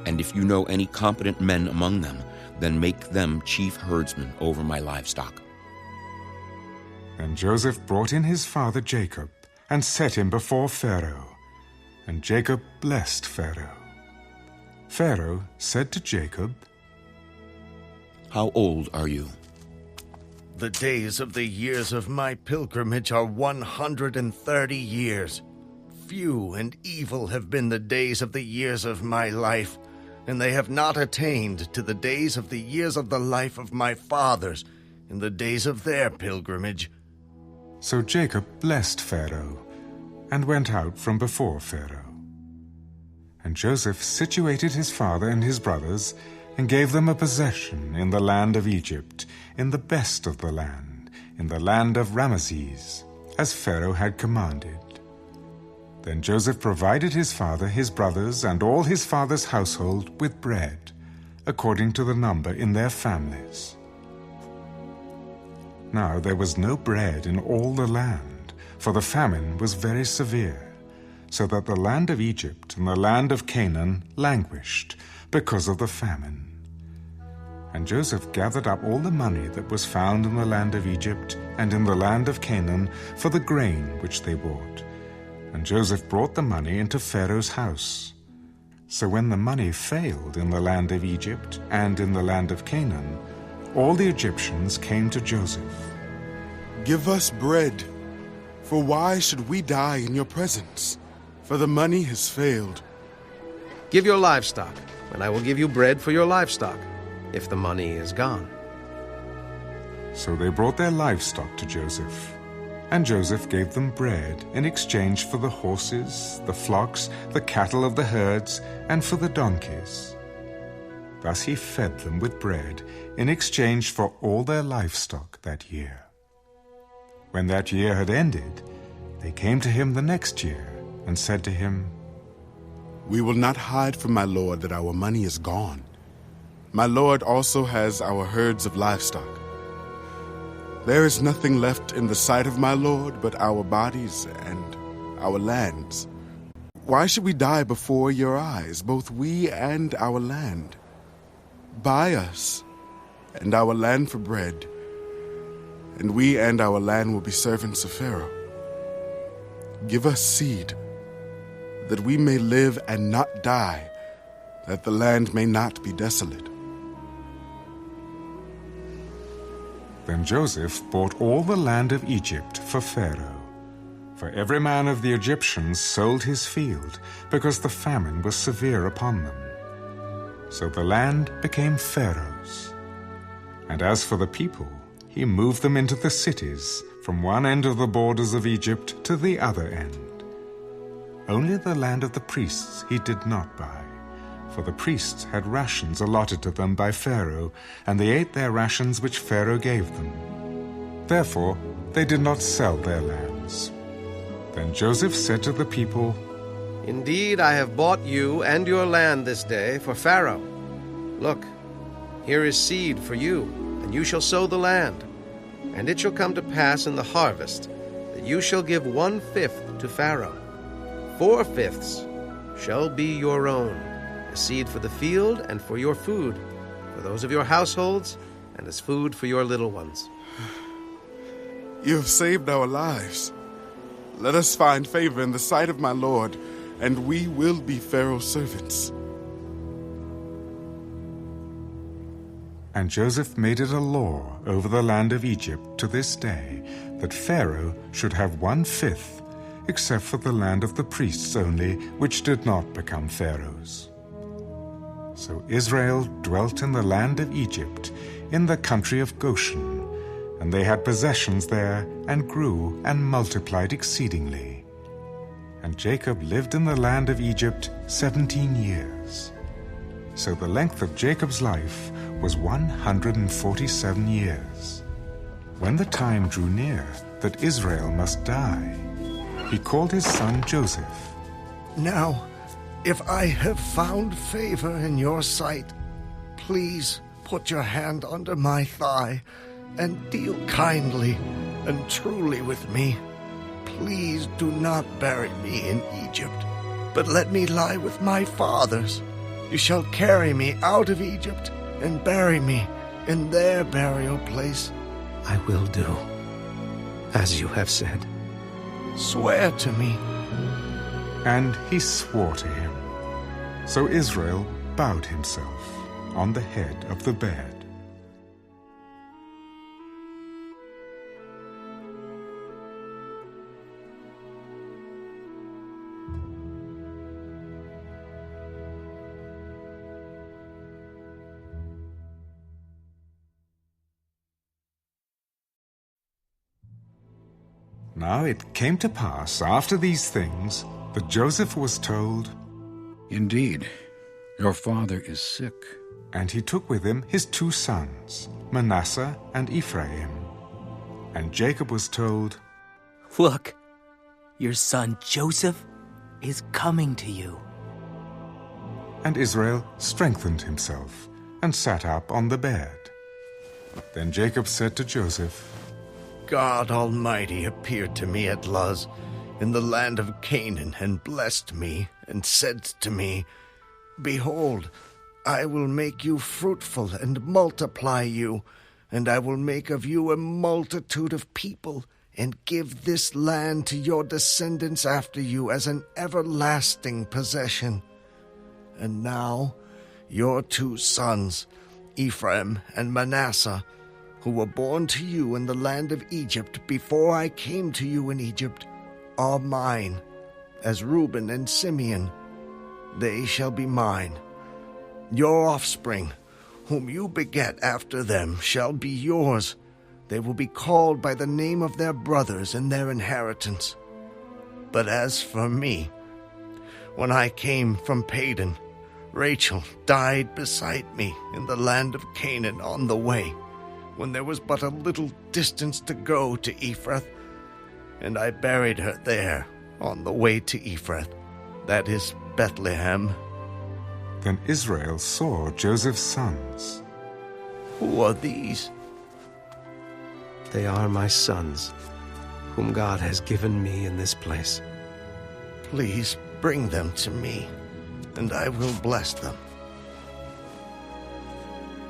Speaker 5: And if you know any competent men among them, then make them chief herdsmen over my livestock."
Speaker 1: Then Joseph brought in his father Jacob and set him before Pharaoh. And Jacob blessed Pharaoh. Pharaoh said to Jacob,
Speaker 5: "How old are you?"
Speaker 14: The days of the years of my pilgrimage are 130 years. Few and evil have been the days of the years of my life, and they have not attained to the days of the years of the life of my fathers in the days of their pilgrimage."
Speaker 1: So Jacob blessed Pharaoh and went out from before Pharaoh. And Joseph situated his father and his brothers and gave them a possession in the land of Egypt, in the best of the land, in the land of Ramesses, as Pharaoh had commanded. Then Joseph provided his father, his brothers, and all his father's household with bread, according to the number in their families. Now there was no bread in all the land, for the famine was very severe, so that the land of Egypt and the land of Canaan languished because of the famine. And Joseph gathered up all the money that was found in the land of Egypt and in the land of Canaan for the grain which they bought. And Joseph brought the money into Pharaoh's house. So when the money failed in the land of Egypt and in the land of Canaan, all the Egyptians came to Joseph.
Speaker 3: "Give us bread, for why should we die in your presence? For the money has failed."
Speaker 2: "Give your livestock, and I will give you bread for your livestock, if the money is gone."
Speaker 1: So they brought their livestock to Joseph, and Joseph gave them bread in exchange for the horses, the flocks, the cattle of the herds, and for the donkeys. Thus he fed them with bread in exchange for all their livestock that year. When that year had ended, they came to him the next year and said to him,
Speaker 3: "We will not hide from my lord that our money is gone. My lord also has our herds of livestock. There is nothing left in the sight of my lord but our bodies and our lands. Why should we die before your eyes, both we and our land? Buy us and our land for bread, and we and our land will be servants of Pharaoh. Give us seed, that we may live and not die, that the land may not be desolate."
Speaker 1: Then Joseph bought all the land of Egypt for Pharaoh, for every man of the Egyptians sold his field, because the famine was severe upon them. So the land became Pharaoh's. And as for the people, he moved them into the cities, from one end of the borders of Egypt to the other end. Only the land of the priests he did not buy, for the priests had rations allotted to them by Pharaoh, and they ate their rations which Pharaoh gave them. Therefore they did not sell their lands. Then Joseph said to the people,
Speaker 2: "Indeed, I have bought you and your land this day for Pharaoh. Look, here is seed for you, and you shall sow the land. And it shall come to pass in the harvest that you shall give 1/5 to Pharaoh. 4/5 shall be your own, as seed for the field and for your food, for those of your households, and as food for your little ones."
Speaker 3: "You have saved our lives. Let us find favor in the sight of my lord, and we will be Pharaoh's servants."
Speaker 1: And Joseph made it a law over the land of Egypt to this day, that Pharaoh should have 1/5 except for the land of the priests only, which did not become Pharaoh's. So Israel dwelt in the land of Egypt, in the country of Goshen, and they had possessions there, and grew and multiplied exceedingly. And Jacob lived in the land of Egypt 17 years. So the length of Jacob's life was 147 years. When the time drew near that Israel must die, he called his son Joseph.
Speaker 14: Now, if I have found favor in your sight, please put your hand under my thigh and deal kindly and truly with me. Please do not bury me in Egypt, but let me lie with my fathers. You shall carry me out of Egypt and bury me in their burial place.
Speaker 2: I will do as you have said.
Speaker 14: Swear to me.
Speaker 1: And he swore to him. So Israel bowed himself on the head of the bed. Now it came to pass after these things that Joseph was told,
Speaker 16: "Indeed, your father is sick."
Speaker 1: And he took with him his 2 sons, Manasseh and Ephraim. And Jacob was told,
Speaker 19: "Look, your son Joseph is coming to you."
Speaker 1: And Israel strengthened himself and sat up on the bed. Then Jacob said to Joseph,
Speaker 14: God Almighty appeared to me at Luz in the land of Canaan and blessed me and said to me, Behold, I will make you fruitful and multiply you, and I will make of you a multitude of people and give this land to your descendants after you as an everlasting possession. And now your 2 sons, Ephraim and Manasseh, who were born to you in the land of Egypt before I came to you in Egypt, are mine, as Reuben and Simeon. They shall be mine. Your offspring, whom you beget after them, shall be yours. They will be called by the name of their brothers in their inheritance. But as for me, when I came from Padan, Rachel died beside me in the land of Canaan on the way, when there was but a little distance to go to Ephrath, and I buried her there on the way to Ephrath, that is Bethlehem.
Speaker 1: Then Israel saw Joseph's sons.
Speaker 14: Who are these?
Speaker 2: They are my sons, whom God has given me in this place.
Speaker 14: Please bring them to me, and I will bless them.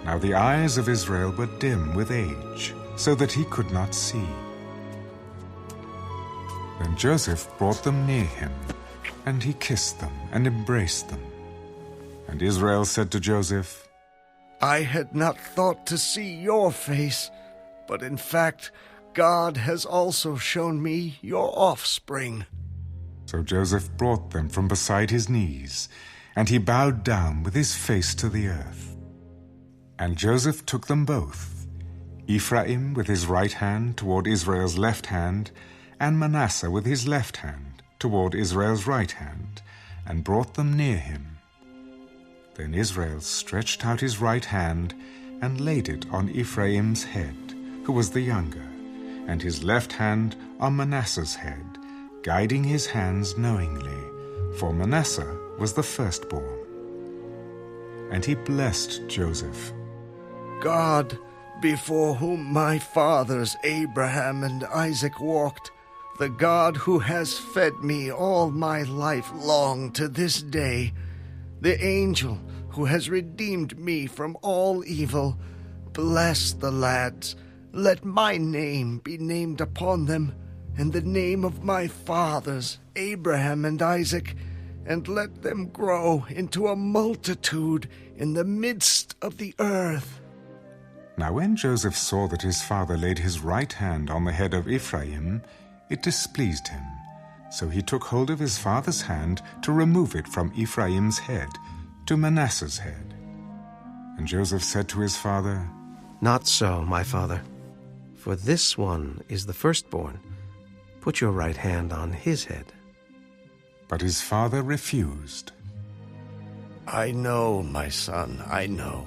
Speaker 1: Now the eyes of Israel were dim with age, so that he could not see. Then Joseph brought them near him, and he kissed them and embraced them. And Israel said to Joseph,
Speaker 14: I had not thought to see your face, but in fact God has also shown me your offspring.
Speaker 1: So Joseph brought them from beside his knees, and he bowed down with his face to the earth. And Joseph took them both, Ephraim with his right hand toward Israel's left hand, and Manasseh with his left hand toward Israel's right hand, and brought them near him. Then Israel stretched out his right hand and laid it on Ephraim's head, who was the younger, and his left hand on Manasseh's head, guiding his hands knowingly, for Manasseh was the firstborn. And he blessed Joseph.
Speaker 14: God, before whom my fathers Abraham and Isaac walked, the God who has fed me all my life long to this day, the angel who has redeemed me from all evil, bless the lads. Let my name be named upon them, and the name of my fathers Abraham and Isaac, and let them grow into a multitude in the midst of the earth.
Speaker 1: Now when Joseph saw that his father laid his right hand on the head of Ephraim, it displeased him, So he took hold of his father's hand to remove it from Ephraim's head to Manasseh's head. And Joseph said to his father,
Speaker 2: "Not so, my father, for this one is the firstborn. Put your right hand on his head."
Speaker 1: But his father refused.
Speaker 14: "I know, my son, I know.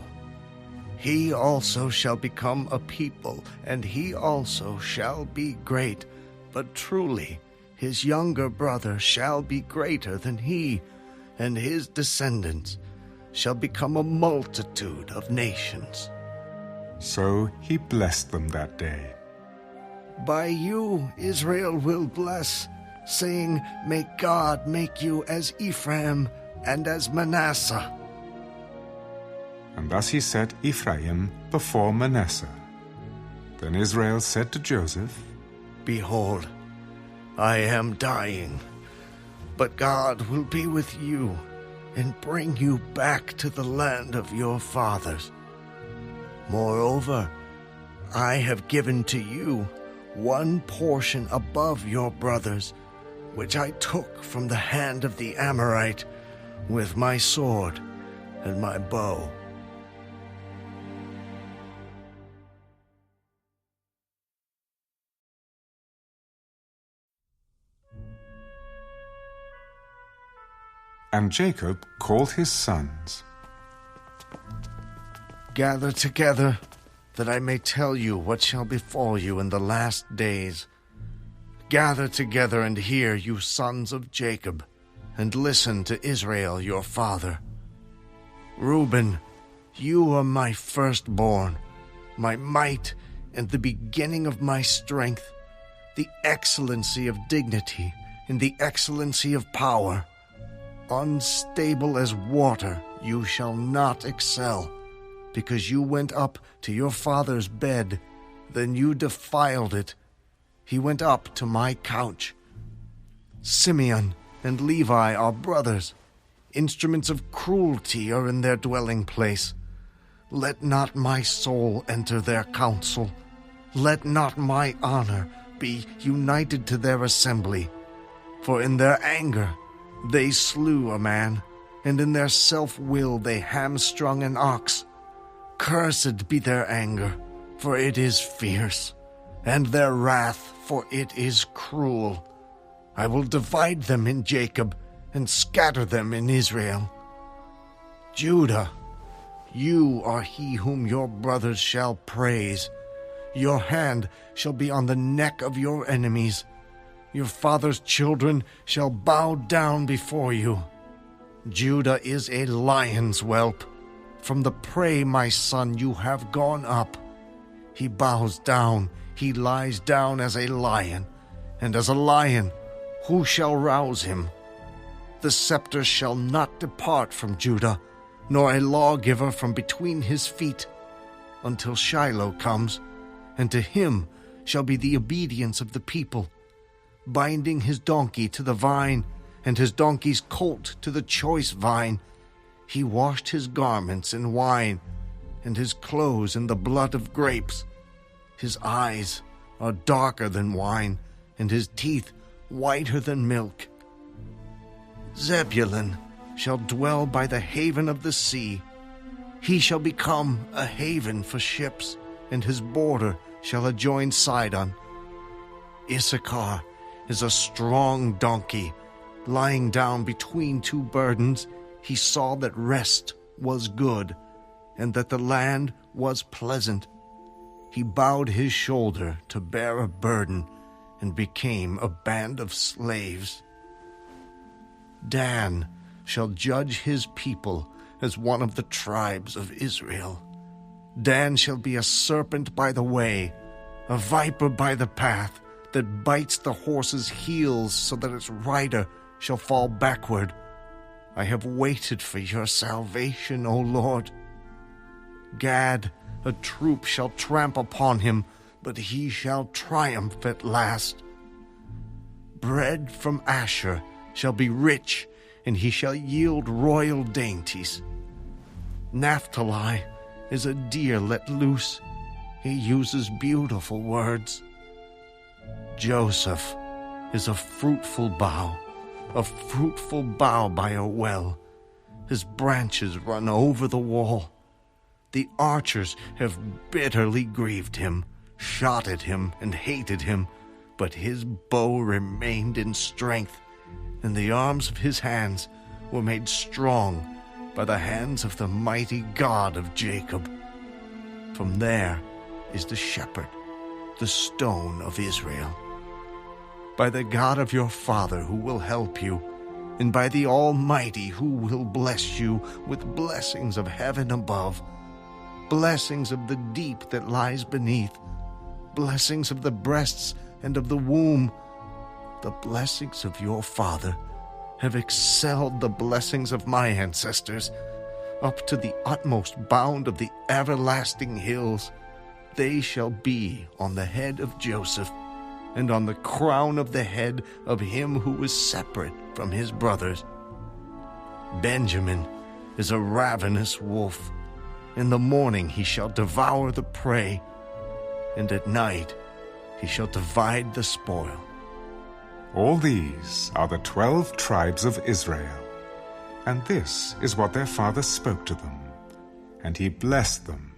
Speaker 14: He also shall become a people, and he also shall be great. But truly, his younger brother shall be greater than he, and his descendants shall become a multitude of nations."
Speaker 1: So he blessed them that day.
Speaker 14: "By you Israel will bless, saying, May God make you as Ephraim and as Manasseh."
Speaker 1: And thus he set Ephraim before Manasseh. Then Israel said to Joseph,
Speaker 14: "Behold, I am dying, but God will be with you and bring you back to the land of your fathers. Moreover, I have given to you one portion above your brothers, which I took from the hand of the Amorite with my sword and my bow."
Speaker 1: And Jacob called his sons.
Speaker 14: "Gather together, that I may tell you what shall befall you in the last days. Gather together and hear, you sons of Jacob, and listen to Israel your father. Reuben, you are my firstborn, my might and the beginning of my strength, the excellency of dignity and the excellency of power. Unstable as water, you shall not excel, because you went up to your father's bed, then you defiled it. He went up to my couch. Simeon and Levi are brothers. Instruments of cruelty are in their dwelling place. Let not my soul enter their council. Let not my honor be united to their assembly. For in their anger they slew a man, and in their self-will they hamstrung an ox. Cursed be their anger, for it is fierce, and their wrath, for it is cruel. I will divide them in Jacob, and scatter them in Israel. Judah, you are he whom your brothers shall praise. Your hand shall be on the neck of your enemies. Your father's children shall bow down before you. Judah is a lion's whelp. From the prey, my son, you have gone up. He bows down, he lies down as a lion, and as a lion, who shall rouse him? The scepter shall not depart from Judah, nor a lawgiver from between his feet, until Shiloh comes, and to him shall be the obedience of the people. Binding his donkey to the vine, and his donkey's colt to the choice vine, he washed his garments in wine, and his clothes in the blood of grapes. His eyes are darker than wine, and his teeth whiter than milk. Zebulun shall dwell by the haven of the sea. He shall become a haven for ships, and his border shall adjoin Sidon. Issachar is a strong donkey. Lying down between two burdens, he saw that rest was good, and that the land was pleasant. He bowed his shoulder to bear a burden, and became a band of slaves. Dan shall judge his people as one of the tribes of Israel. Dan shall be a serpent by the way, a viper by the path, that bites the horse's heels so that its rider shall fall backward. I have waited for your salvation, O Lord. Gad, a troop shall tramp upon him, but he shall triumph at last. Bread from Asher shall be rich, and he shall yield royal dainties. Naphtali is a deer let loose. He uses beautiful words. Joseph is a fruitful bough by a well. His branches run over the wall. The archers have bitterly grieved him, shot at him, and hated him, but his bow remained in strength, and the arms of his hands were made strong by the hands of the mighty God of Jacob. From there is the shepherd, the stone of Israel. By the God of your father who will help you, and by the Almighty who will bless you with blessings of heaven above, blessings of the deep that lies beneath, blessings of the breasts and of the womb. The blessings of your father have excelled the blessings of my ancestors, up to the utmost bound of the everlasting hills. They shall be on the head of Joseph, and on the crown of the head of him who was separate from his brothers. Benjamin is a ravenous wolf. In the morning he shall devour the prey, and at night he shall divide the spoil.
Speaker 1: All these are the 12 tribes of Israel, and this is what their father spoke to them. And he blessed them.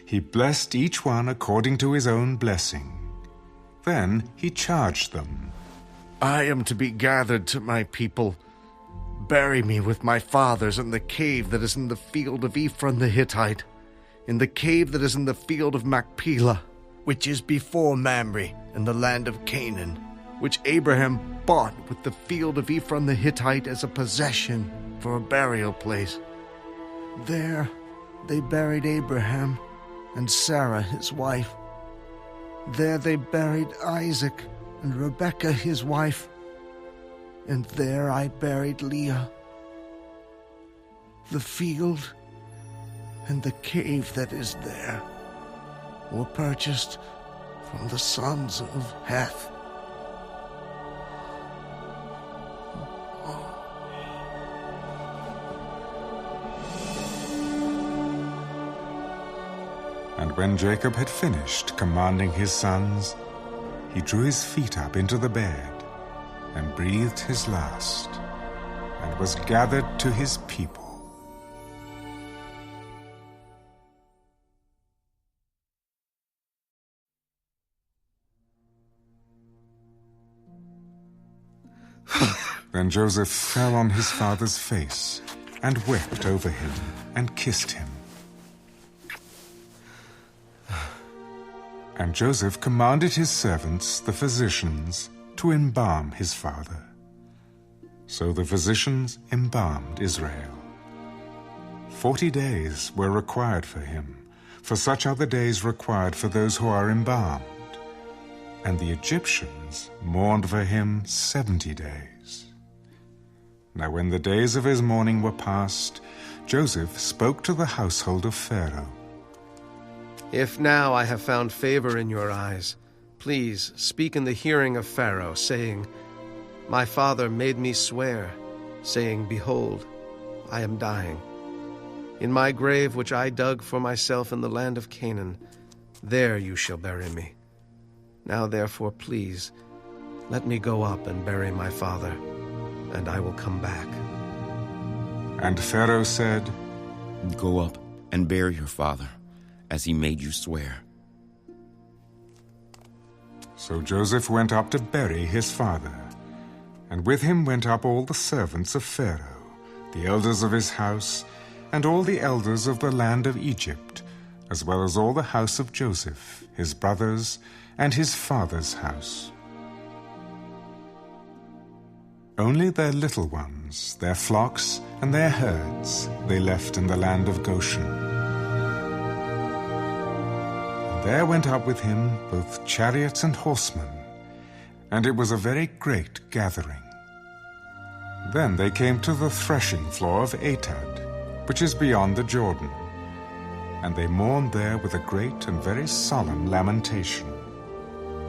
Speaker 1: He blessed each one according to his own blessing. Then he charged them,
Speaker 14: I am to be gathered to my people. Bury me with my fathers in the cave that is in the field of Ephron the Hittite, in the cave that is in the field of Machpelah, which is before Mamre in the land of Canaan, which Abraham bought with the field of Ephron the Hittite as a possession for a burial place. There they buried Abraham and Sarah his wife. There they buried Isaac and Rebekah his wife. And there I buried Leah. The field and the cave that is there were purchased from the sons of Heth.
Speaker 1: And when Jacob had finished commanding his sons, he drew his feet up into the bed and breathed his last, and was gathered to his people. Then Joseph fell on his father's face, and wept over him, and kissed him. And Joseph commanded his servants, the physicians, to embalm his father. So the physicians embalmed Israel. 40 days were required for him, for such are the days required for those who are embalmed. And the Egyptians mourned for him 70 days. Now when the days of his mourning were past, Joseph spoke to the household of Pharaoh.
Speaker 2: If now I have found favor in your eyes, please speak in the hearing of Pharaoh, saying, My father made me swear, saying, Behold, I am dying. In my grave which I dug for myself in the land of Canaan, there you shall bury me. Now therefore, please, let me go up and bury my father, and I will come back.
Speaker 1: And Pharaoh said,
Speaker 5: Go up and bury your father, as he made you swear.
Speaker 1: So Joseph went up to bury his father, and with him went up all the servants of Pharaoh, the elders of his house, and all the elders of the land of Egypt, as well as all the house of Joseph, his brothers, and his father's house. Only their little ones, their flocks, and their herds they left in the land of Goshen. There went up with him both chariots and horsemen, and it was a very great gathering. Then they came to the threshing floor of Atad, which is beyond the Jordan, and they mourned there with a great and very solemn lamentation.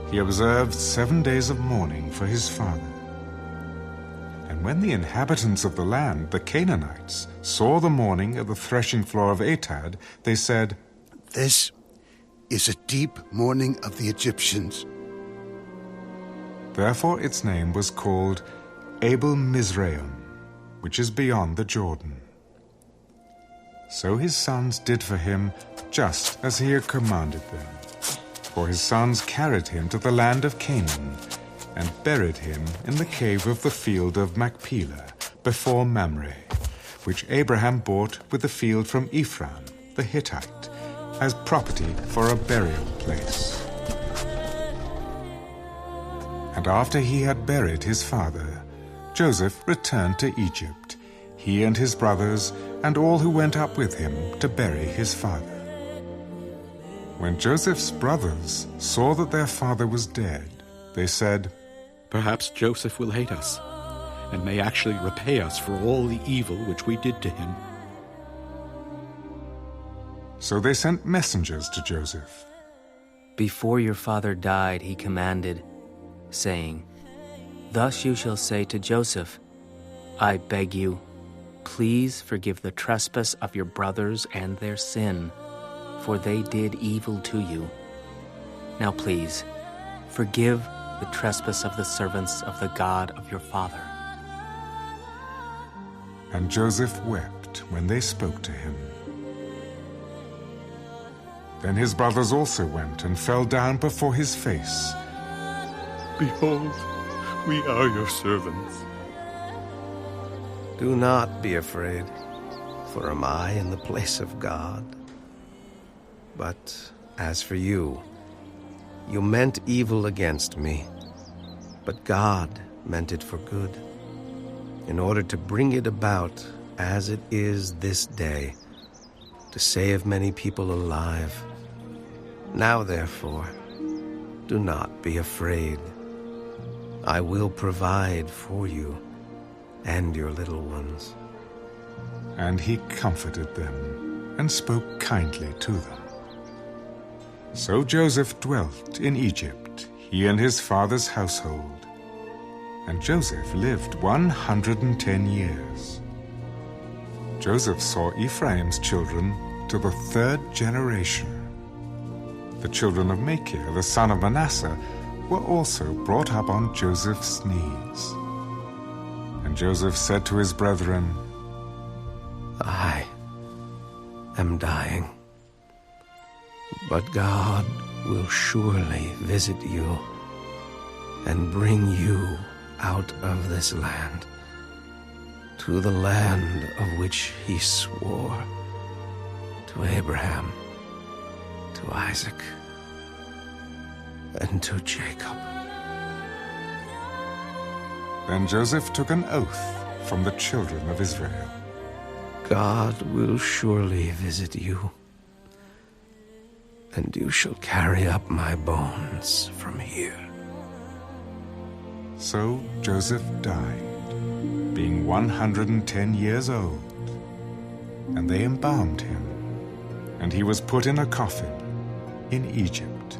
Speaker 1: He observed 7 days of mourning for his father. And when the inhabitants of the land, the Canaanites, saw the mourning at the threshing floor of Atad, they said,
Speaker 20: This is a deep mourning of the Egyptians.
Speaker 1: Therefore its name was called Abel Mizraim, which is beyond the Jordan. So his sons did for him just as he had commanded them. For his sons carried him to the land of Canaan and buried him in the cave of the field of Machpelah before Mamre, which Abraham bought with the field from Ephron the Hittite as property for a burial place. And after he had buried his father, Joseph returned to Egypt, he and his brothers and all who went up with him to bury his father. When Joseph's brothers saw that their father was dead, they said,
Speaker 9: "Perhaps Joseph will hate us, and may actually repay us for all the evil which we did to him."
Speaker 1: So they sent messengers to Joseph.
Speaker 19: Before your father died, he commanded, saying, "Thus you shall say to Joseph, I beg you, please forgive the trespass of your brothers and their sin, for they did evil to you. Now please, forgive the trespass of the servants of the God of your father."
Speaker 1: And Joseph wept when they spoke to him. Then his brothers also went and fell down before his face.
Speaker 16: Behold, we are your servants.
Speaker 2: Do not be afraid, for am I in the place of God? But as for you, you meant evil against me, but God meant it for good, in order to bring it about as it is this day, to save many people alive. Now therefore, do not be afraid. I will provide for you and your little ones.
Speaker 1: And he comforted them and spoke kindly to them. So Joseph dwelt in Egypt, he and his father's household. And Joseph lived 110 years. Joseph saw Ephraim's children to the 3rd generation. The children of Machir, the son of Manasseh, were also brought up on Joseph's knees. And Joseph said to his brethren,
Speaker 2: I am dying, but God will surely visit you and bring you out of this land to the land of which he swore to Abraham, to Isaac, and to Jacob.
Speaker 1: Then Joseph took an oath from the children of Israel.
Speaker 2: God will surely visit you, and you shall carry up my bones from here.
Speaker 1: So Joseph died, being 110 years old, and they embalmed him, and he was put in a coffin in Egypt.